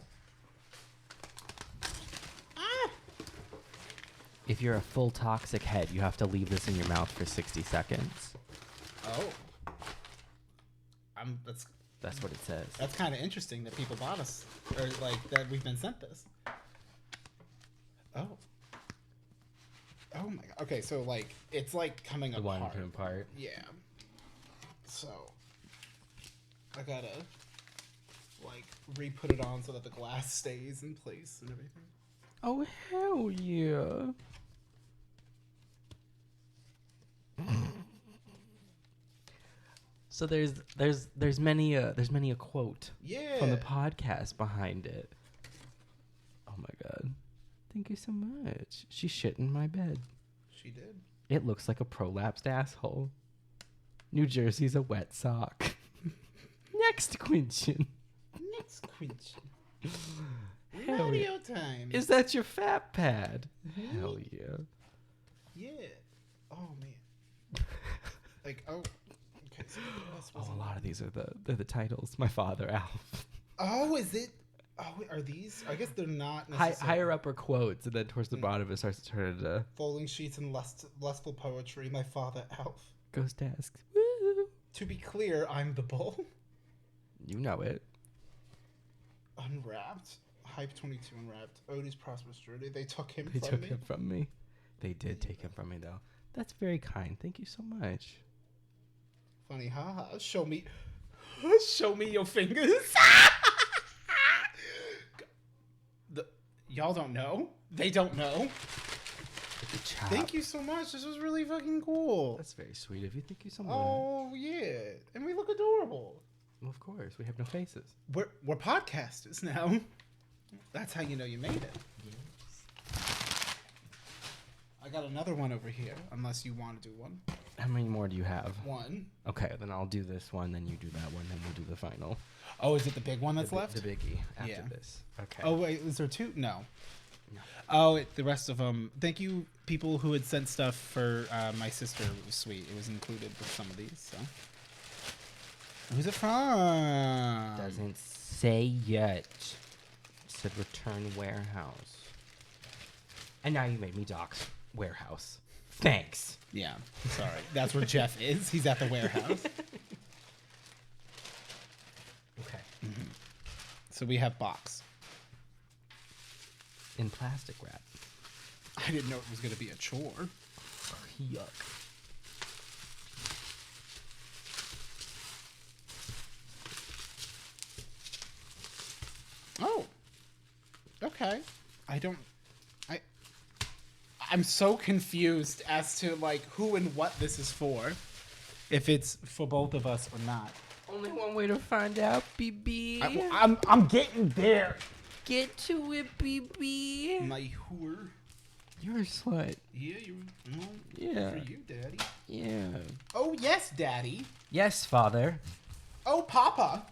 Ah! If you're a full toxic head, you have to leave this in your mouth for 60 seconds. Oh. That's what it says. That's kind of interesting that people bought us, or like that we've been sent this. Oh. Oh my god. Okay, so like it's like coming The apart. one came apart. Yeah. So I gotta like re-put it on so that the glass stays in place and everything. Oh hell yeah! So there's many a quote from the podcast behind it. Oh my god. Thank you so much. She shit in my bed. She did. It looks like a prolapsed asshole. New Jersey's a wet sock. Next question. Next question. Hell yeah. Radio time. Is that your fat pad? Hell yeah. Yeah. Oh man. Like okay. So a lot of these are they're the titles. My father, Alf. Oh, is it? Oh, are these? I guess they're not necessarily. Higher up are quotes, and then towards the bottom it starts to turn into folding sheets and lustful poetry. My father, Alf. Ghost asks. Woo. To be clear, I'm the bull. You know it. Unwrapped. Hype 22 unwrapped. Odie's prosperous journey. They took him They from took me. him from me. They did take him from me, though. That's very kind. Thank you so much. Funny, haha. Show me your fingers. Y'all don't know. They don't know. Thank you so much. This was really fucking cool. That's very sweet of you. Thank you so much. Oh yeah, and we look adorable. Well, of course, we have no faces. We're podcasters now. That's how you know you made it. Yes. I got another one over here. Unless you want to do one. How many more do you have? One. Okay, then I'll do this one, then you do that one, then we'll do the final. Oh, is it the big one that's left? The biggie after this. Okay. Oh, wait, is there two? No. No. Oh, the rest of them. Thank you, people who had sent stuff for my sister. It was sweet. It was included with some of these, so. Who's it from? Doesn't say yet. It said return warehouse. And now you made me dox warehouse. Thanks. Yeah, sorry. That's where Jeff is. He's at the warehouse. Okay. Mm-hmm. So we have box. In plastic wrap. I didn't know it was going to be a chore. Yuck. Oh. Okay. I'm so confused as to like who and what this is for. If it's for both of us or not. Only one way to find out, BB. I'm getting there. Get to it, BB. My whore. You're a slut. Yeah, Yeah. For you, Daddy. Yeah. Oh yes, Daddy. Yes, Father. Oh, Papa.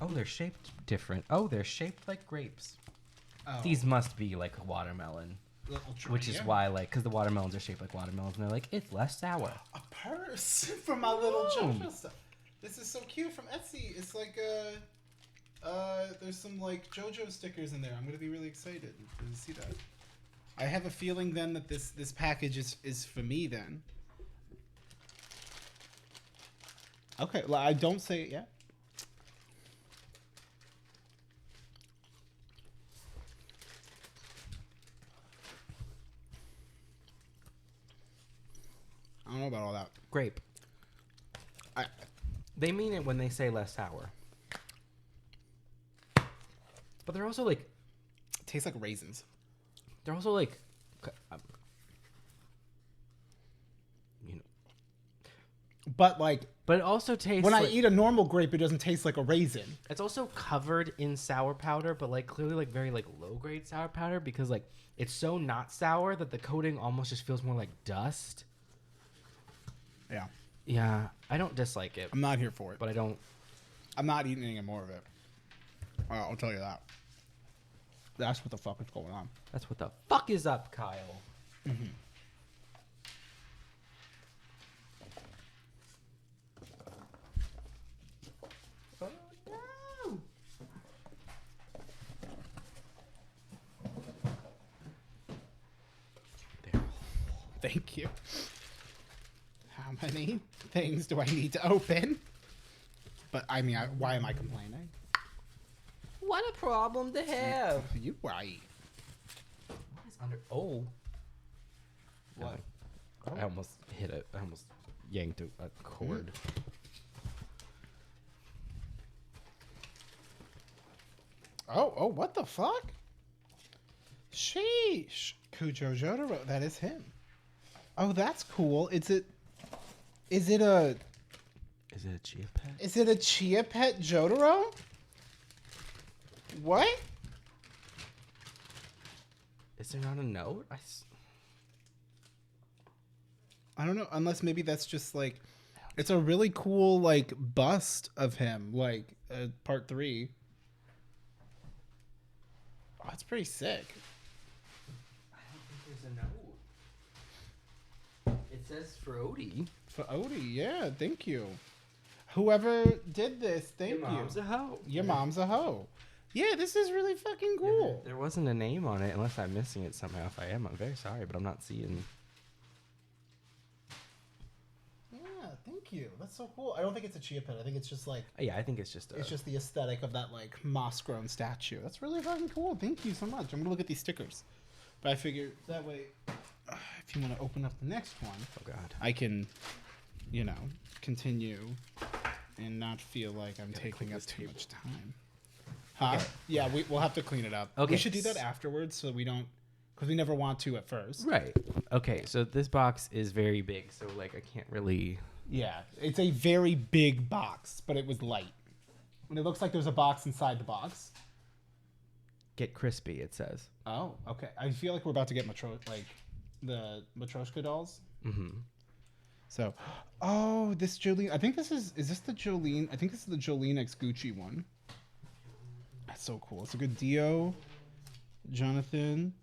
Oh, they're shaped different. Oh, they're shaped like grapes. Oh. These must be like a watermelon. Which is why, like, because the watermelons are shaped like watermelons, and they're like, it's less sour. A purse from my little JoJo stuff. This is so cute from Etsy. It's like there's some like JoJo stickers in there. I'm gonna be really excited to see that. I have a feeling then that this package is for me then. Okay, well, I don't say it yet. I don't know about all that. Grape. They mean it when they say less sour. But they're also like... It tastes like raisins. They're also like... you know. But like... But it also tastes when like... I eat a normal grape, it doesn't taste like a raisin. It's also covered in sour powder, but like clearly like very like low-grade sour powder because like it's so not sour that the coating almost just feels more like dust. Yeah. Yeah, I don't dislike it, I'm not here for it. but I don't. I'm not eating any more of it. I'll tell you that. That's what the fuck is going on. That's what the fuck is up, Kyle. Mm-hmm. Oh, no. There. Thank you. How many things do I need to open? But I mean, why am I complaining? What a problem to have. You right. What is under? Oh. What? I almost hit it. I almost yanked a cord. Oh, what the fuck? Sheesh. Cujo Jotaro, that is him. Oh, that's cool. Is it a Is it a chia pet? Is it a chia pet Jotaro? What? Is there not a note? I don't know, unless maybe that's just like, it's a really cool like bust of him, like part 3. Oh, that's pretty sick. I don't think there's a note. It says for Odie. For Odie, yeah, thank you. Whoever did this, thank you. Your mom's a hoe. Your mom's a hoe. Yeah, this is really fucking cool. There wasn't a name on it, unless I'm missing it somehow. If I am, I'm very sorry, but I'm not seeing. Yeah, thank you. That's so cool. I don't think it's a chia pet. I think it's just like, Yeah, I think it's just. it's just the aesthetic of that like moss-grown statue. That's really fucking cool. Thank you so much. I'm gonna look at these stickers, but I figured that way, if you want to open up the next one, Oh God. I can, continue and not feel like I'm taking up too much time. Huh? Okay. Yeah, we'll have to clean it up. Okay. We should do that afterwards so we don't, because we never want to at first. Right. Okay. So this box is very big, so like I can't really. Yeah, it's a very big box, but it was light. And it looks like there's a box inside the box. Get crispy, it says. Oh, okay. I feel like we're about to get the Matryoshka dolls. Mm-hmm. So, oh, this Jolene. I think this is this the Jolene? I think this is the Jolene X Gucci one. That's so cool. It's a good Dio, Jonathan.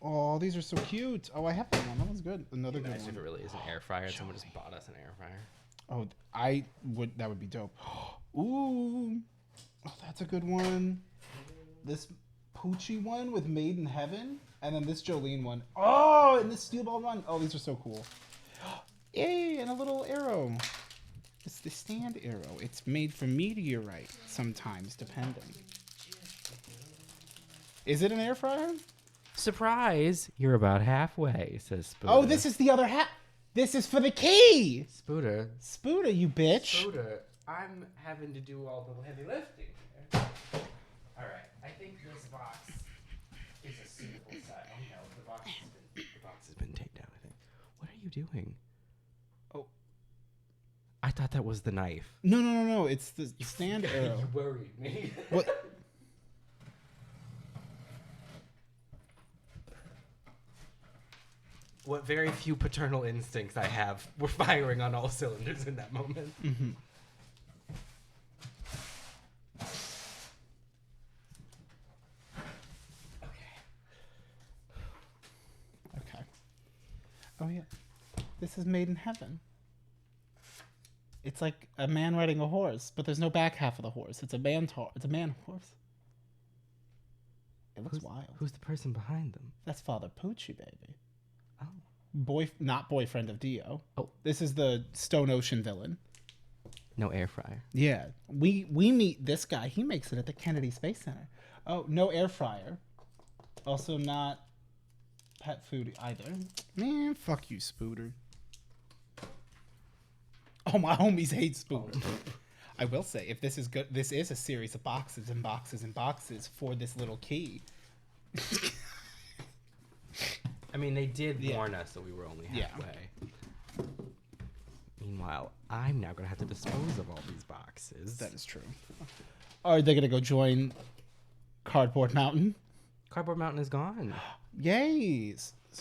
Oh, these are so cute. Oh, I have that one. That one's good. Another good Nice one. if it really is an air fryer. Someone just bought us an air fryer. Oh, that would be dope. Ooh. Oh, that's a good one. This Poochie one with Made in Heaven. And then this Jolene one. Oh, and this Steel Ball Run. Oh, these are so cool. Yay, and a little arrow. It's the stand arrow. It's made from meteorite, sometimes, depending. Is it an air fryer? Surprise! You're about halfway, says Spooter. Oh, this is the other half. This is for the key. Spooter. Spooter, you bitch. Spooter, I'm having to do all the heavy lifting here. Alright, I think this box is a suitable size. Oh no, the box has been taken down, I think. What are you doing? Oh. I thought that was the knife. No. It's the stand arrow. You worried me. What? What very few paternal instincts I have were firing on all cylinders in that moment. Mm-hmm. Okay. Oh yeah. This is Made in Heaven. It's like a man riding a horse, but there's no back half of the horse. It's a man horse. It looks wild. Who's the person behind them? That's Father Poochie, baby. Oh. Not boyfriend of Dio. Oh. This is the Stone Ocean villain. No air fryer. Yeah. We meet this guy. He makes it at the Kennedy Space Center. Oh, no air fryer. Also not pet food either. Man, fuck you, Spooter. Oh, my homies hate Spooter. I will say, if this is good, this is a series of boxes and boxes and boxes for this little key. I mean, they did warn us that we were only Yeah. halfway. Meanwhile, I'm now going to have to dispose of all these boxes. That is true. Are they going to go join Cardboard Mountain? Cardboard Mountain is gone. Yay,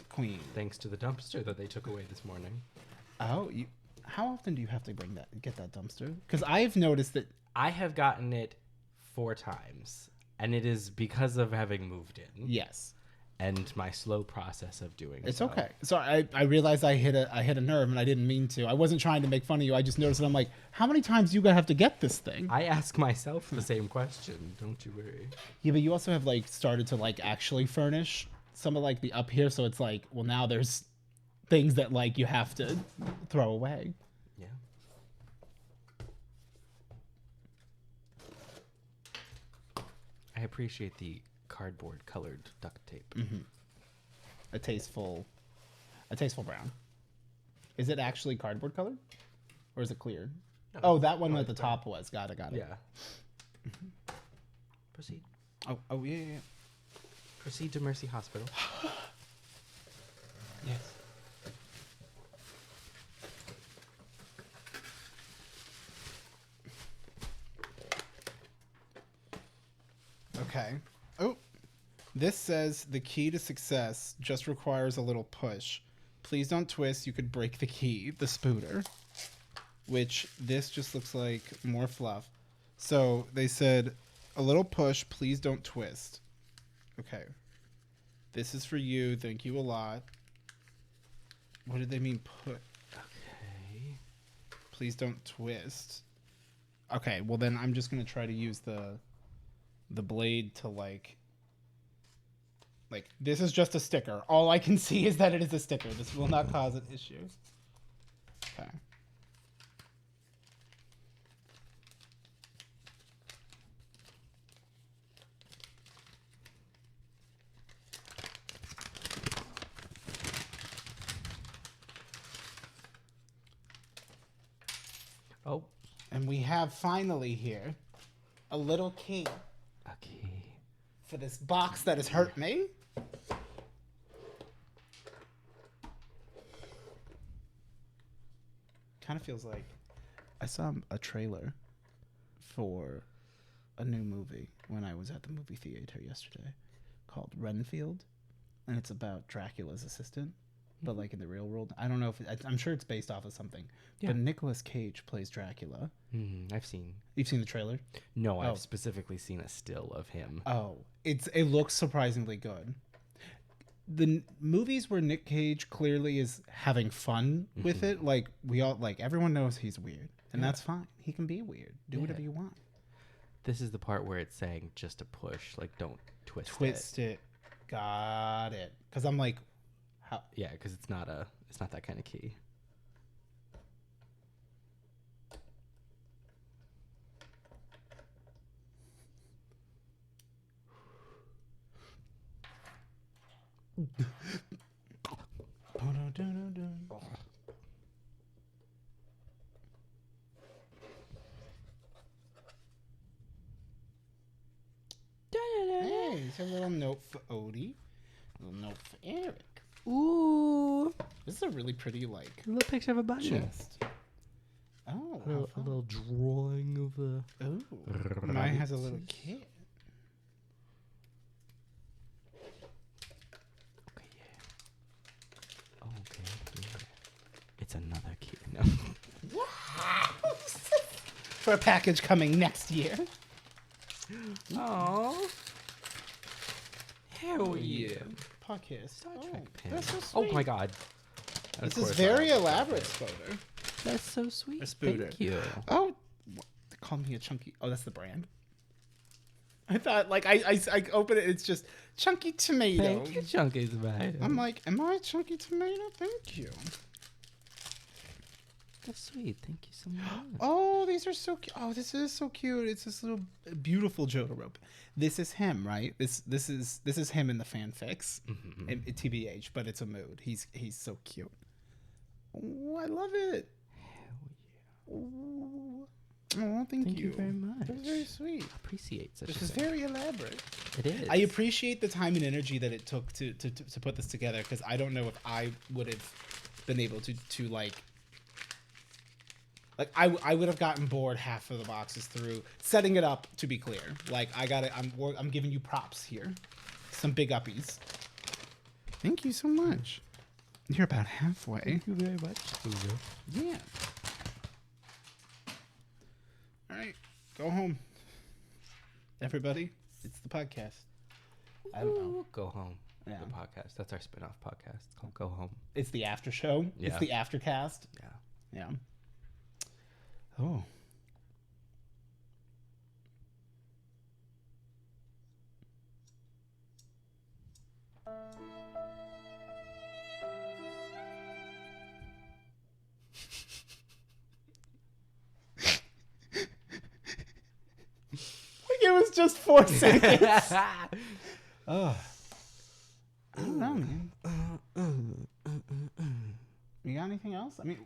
Queen. Thanks to the dumpster that they took away this morning. Oh, How often do you have to get that dumpster? Because I've noticed that I have gotten it 4 times, and it is because of having moved in. yes, And my slow process of doing it's so. okay. So I realized I hit a nerve, and I didn't mean to. I wasn't trying to make fun of you. I just noticed, and I'm like, how many times do you gonna have to get this thing? I ask myself the same question. Don't you worry. Yeah, but you also have like started to like actually furnish some of like the up here, so it's like, well, now there's things that like you have to throw away. Yeah. I appreciate the cardboard colored duct tape. A tasteful brown. Is it actually cardboard colored, or is it clear? No, Oh, that one colored at the brown. top was. Got it. Yeah. Proceed. Oh yeah. Proceed to Mercy Hospital. Yes. Okay. Oh, this says the key to success just requires a little push. Please don't twist. You could break the key, the spooter. Which this just looks like more fluff. So they said a little push. Please don't twist. Okay. This is for you. Thank you a lot. What did they mean put? Okay. Please don't twist. Okay, well then I'm just gonna try to use the blade to like this is just a sticker. All I can see is that it is a sticker. This will not cause an issue. Okay. Oh. And we have finally here a little key Okay. for this box that has hurt me. Kind of feels like I saw a trailer for a new movie when I was at the movie theater yesterday called Renfield, and it's about Dracula's assistant, but like in the real world. I don't know if I'm sure it's based off of something. Yeah. But Nicolas Cage plays Dracula. I've seen. You've seen the trailer? No, Oh. I've specifically seen a still of him. Oh, it looks surprisingly good. The movies where Nick Cage clearly is having fun with it, like everyone knows he's weird, and that's fine. He can be weird. Do whatever you want. This is the part where it's saying just a push, like don't twist It. Got it. Because I'm like, how? Yeah, because it's not that kind of key. Hey, it's a little note for Odie. A little note for Eric. Ooh, This is a really pretty like a little picture of a button. chest. Oh, A little drawing of a. oh, mine has a little kid. Okay, yeah. Okay, yeah. It's another key. No. For a package coming next year. Oh. Hell yeah. Podcast. Star Trek pen. That's so Oh sweet. my god. This Of is course very I- elaborate, Spoder. That's so sweet. A spooter. Thank you. Oh, they call me a chunky. Oh, that's the brand. I thought like I open it. It's just chunky tomato. Thank you, Chunky Tomato. I'm like, am I a chunky tomato? Thank you. That's sweet. Thank you so much. Oh, these are so cute. Oh, this is so cute. It's this little beautiful Jotaro. This is him, right? This is him in the fanfics. TBH, but it's a mood. He's so cute. Oh, I love it. Oh, thank you very much. That's very sweet. Appreciate such This a is thing. very elaborate. It is. I appreciate the time and energy that it took to put this together, because I don't know if I would have been able to like I would have gotten bored half of the boxes through setting it up. To be clear, like I'm giving you props here, some big uppies. Thank you so much. You're about halfway. Thank you very much. Yeah. Go home. Everybody, it's the podcast. I don't know. Go home. Yeah. The podcast. That's our spin-off podcast. It's called Go Home. It's the after show. Yeah. It's the aftercast. Yeah. Yeah. Oh. It was just 4 seconds. Oh. I don't know, man. You got anything else? I mean,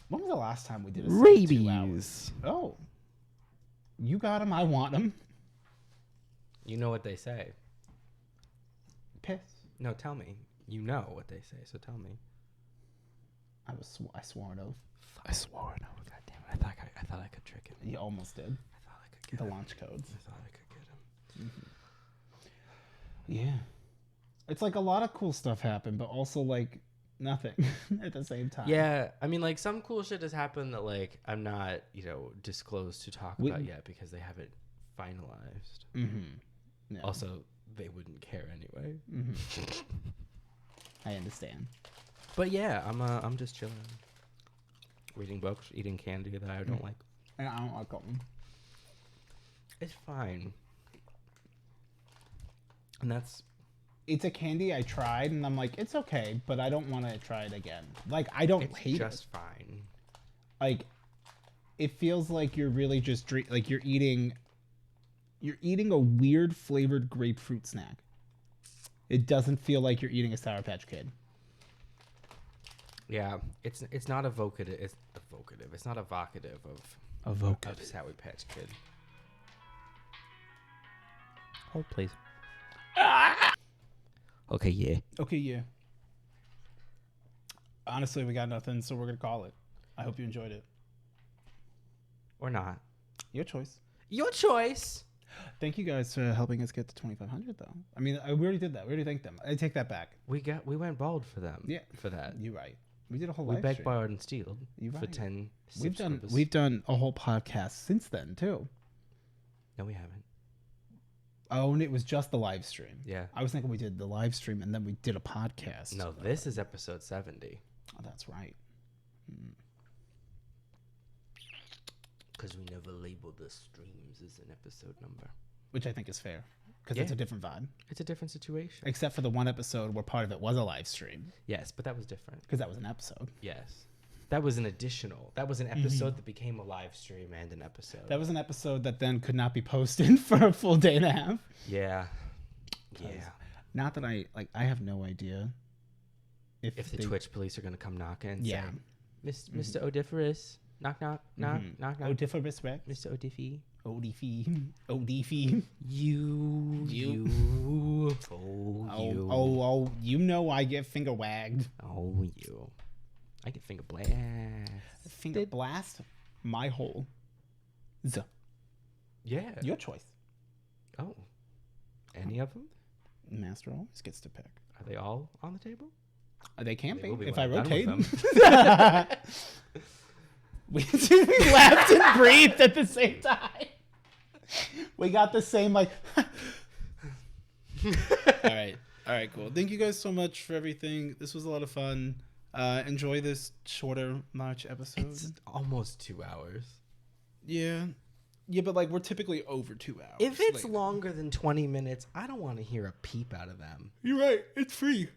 when was the last time we did a 2 hours? Oh. You got them. I want them. You know what they say. Piss. No, tell me. You know what they say, so tell me. I swore an oath. I swore an oath. God damn it. I thought I could trick him. You almost did. I thought I could get The him. launch codes. I thought I could get him. Yeah. It's like a lot of cool stuff happened, but also like nothing at the same time. Yeah, I mean, like some cool shit has happened that like I'm not, disclosed to talk about yet because they haven't finalized. Mm-hmm. Yeah. Also, they wouldn't care anyway. Mm-hmm. I understand. But yeah, I'm just chilling, reading books, eating candy that I don't like. And I don't like them. It's fine, and that's. It's a candy I tried, and I'm like, it's okay, but I don't want to try it again. Like, I don't hate it. Just fine. Like, it feels like you're really just like you're eating a weird flavored grapefruit snack. It doesn't feel like you're eating a Sour Patch Kid. Yeah, it's not evocative. It's evocative. It's not evocative of Sour Patch Kid. Hold, please. Okay, yeah. Okay, yeah. Honestly, we got nothing, so we're going to call it. I hope you enjoyed it. Or not. Your choice. Your choice. Thank you guys for helping us get to 2,500, though. I mean, we already did that. We already thanked them. I take that back. We went bald for them. Yeah. For that. You're right. We did a whole We live begged, stream. borrowed, and stealed You're for right. 10 We've done a whole podcast since then, too. No, we haven't. Oh, and it was just the live stream. Yeah. I was thinking we did the live stream and then we did a podcast. No, this is episode 70. Oh, that's right. Because we never labeled the streams as an episode number. Which I think is fair. Because Yeah. it's a different vibe. It's a different situation. Except for the one episode where part of it was a live stream. Yes, but that was different. Because that was an episode. Yes. That was an additional. That was an episode that became a live stream and an episode. That was an episode that then could not be posted for a full day and a half. Yeah. Yeah. Not that I have no idea If the Twitch police are going to come knocking and Yeah. say, Mr. Odiepus, knock, knock, knock, knock, knock. Odiepus Rex. Mr. Odiephy. Odiephy. You. Oh, you know I get finger wagged. Oh, you. I get finger blast. Finger blast my hole. Yeah. Your choice. Oh. Any of them? Master always gets to pick. Are they all on the table? They can They will be be if when I I'm done rotate with them. we laughed and breathed at the same time. We got the same like. All right, cool. Thank you guys so much for everything. This was a lot of fun. Enjoy this shorter March episode. It's almost 2 hours. Yeah, but like we're typically over 2 hours. If it's like, longer than 20 minutes, I don't want to hear a peep out of them. you're right. It's free.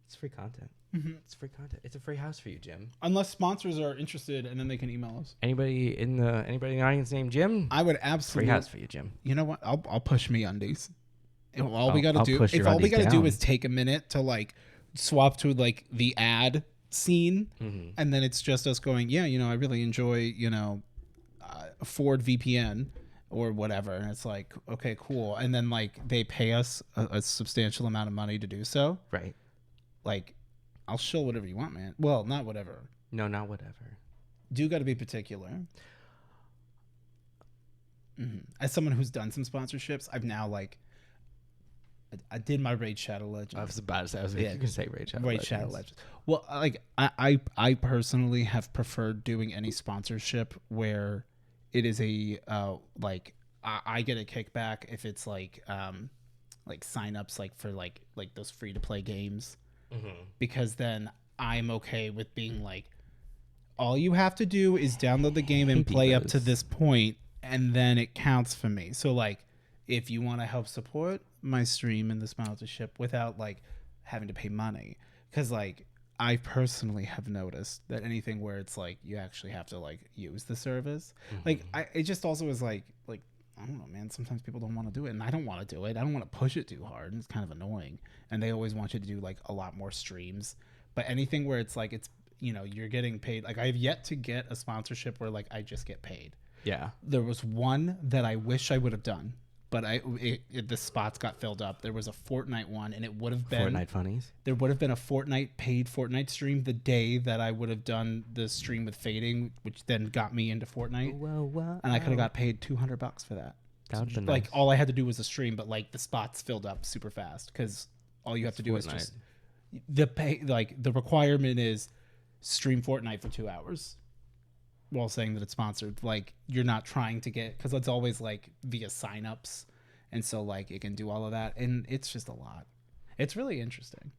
It's free content. It's free content. It's a free house for you, Jim. Unless sponsors are interested, and then they can email us. Anybody in the audience named Jim? I would Free absolutely. house for you, Jim. You know what? I'll push me undies. All we I'll gotta do, push if your all we undies gotta do down. is take a minute to like swap to like the ad scene, and then it's just us going, yeah, I really enjoy, Ford VPN or whatever, and it's like, okay, cool, and then like they pay us a substantial amount of money to do so. Right. Like, I'll shill whatever you want, man. Well, not whatever. No, not whatever. Do got to be particular. As someone who's done some sponsorships, I've now like. I did my Raid Shadow Legends. I was about to say, you can say Raid Shadow Raid Shadow Legends. Well, like I personally have preferred doing any sponsorship where it is a like I get a kickback if it's like signups like for like those free to play games, because then I'm okay with being like, all you have to do is download the game and play up to this point, and then it counts for me. So like, if you want to help support my stream and the sponsorship without like having to pay money, because like I personally have noticed that anything where it's like you actually have to like use the service, like it just also is like I don't know, man. Sometimes people don't want to do it, and I don't want to do it. I don't want to push it too hard, and it's kind of annoying. And they always want you to do like a lot more streams. But anything where it's like you're getting paid. Like I have yet to get a sponsorship where like I just get paid. Yeah. There was one that I wish I would have done, but the spots got filled up. There was a Fortnite one, and it would have been Fortnite funnies. There would have been a paid Fortnite stream the day that I would have done the stream with Fading, which then got me into Fortnite. Whoa. And I could have got paid $200 for that. That would have been like nice. all I had to do was a stream, but like the spots filled up super fast because all you have to do is just the pay. Like the requirement is stream Fortnite for 2 hours while saying that it's sponsored. Like you're not trying to get, because it's always like via signups, and so like it can do all of that, and it's just a lot. It's really interesting.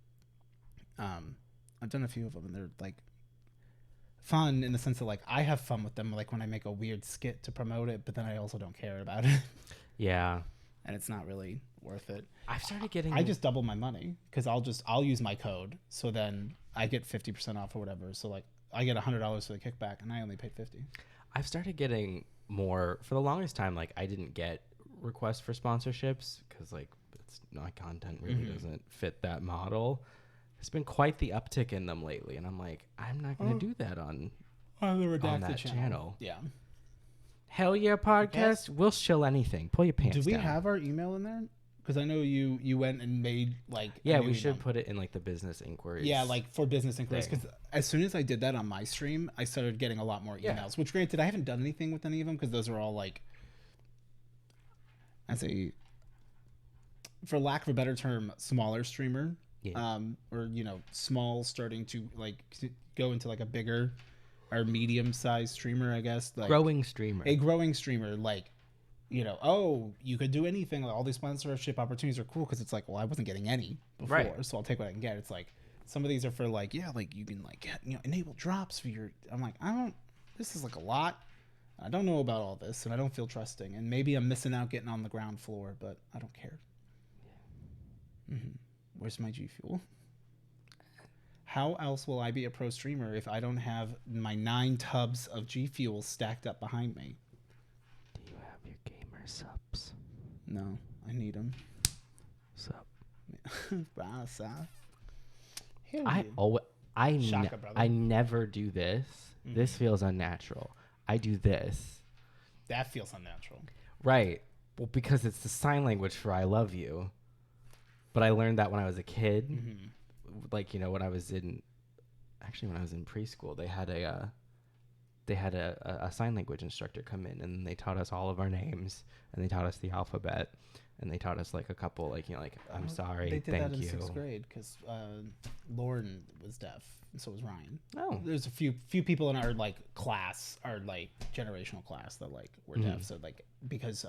I've done a few of them, and they're like fun in the sense that like I have fun with them, like when I make a weird skit to promote it, but then I also don't care about it. Yeah. And it's not really worth it. I've started getting. I just double my money because I'll use my code, so then I get 50% off or whatever. So like I get $100 for the kickback, and I only paid $50. I've started getting more. For the longest time, like I didn't get requests for sponsorships because like it's my content really doesn't fit that model. There's been quite the uptick in them lately, and I'm like, I'm not going to do that on the Redacted that channel. Yeah. Hell yeah, podcast. We'll shill anything. Pull your pants down. Do we have our email in there? Because I know you went and made like we should put it in like the business inquiries. Yeah, like for business inquiries. Because as soon as I did that on my stream, I started getting a lot more emails. Which granted, I haven't done anything with any of them because those are all like, for lack of a better term, smaller streamer. Yeah. Or small starting to like go into like a bigger or medium sized streamer, I guess. Like growing streamer. A growing streamer, like, oh, you could do anything. Like, all these sponsorship opportunities are cool because it's like, well, I wasn't getting any before, so I'll take what I can get. It's like some of these are for like, like you can like enable drops for your. I'm like, this is like a lot. I don't know about all this, and I don't feel trusting, and maybe I'm missing out getting on the ground floor, but I don't care. Where's my G Fuel? How else will I be a pro streamer if I don't have my 9 tubs of G Fuel stacked up behind me? Do you have your gamer subs? No, I need them. Sub. I never do this. This feels unnatural. I do this. That feels unnatural. Right. Well, because it's the sign language for I love you. But I learned that when I was a kid. Like, when I was in preschool, they had a sign language instructor come in, and they taught us all of our names, and they taught us the alphabet, and they taught us like a couple, like, I'm sorry, they did thank that in you. 6th grade because Lauren was deaf, and so was Ryan. Oh, there's a few people in our like class, our like generational class, that like were deaf. So like because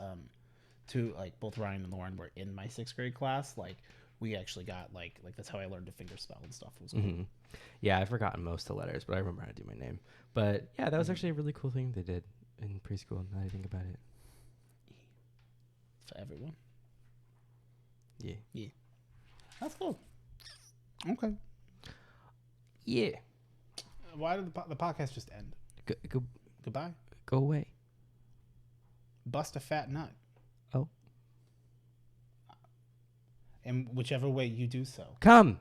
both Ryan and Lauren were in my 6th grade class, like we actually got like that's how I learned to finger spell and stuff. It was cool. Yeah, I've forgotten most of the letters, but I remember how to do my name. But yeah, that was actually a really cool thing they did in preschool. Now that I think about it, for everyone. Yeah, that's cool. Okay. Yeah. Why did the podcast just end? Goodbye. Go away. Bust a fat nut. Oh. And whichever way you do so. Come.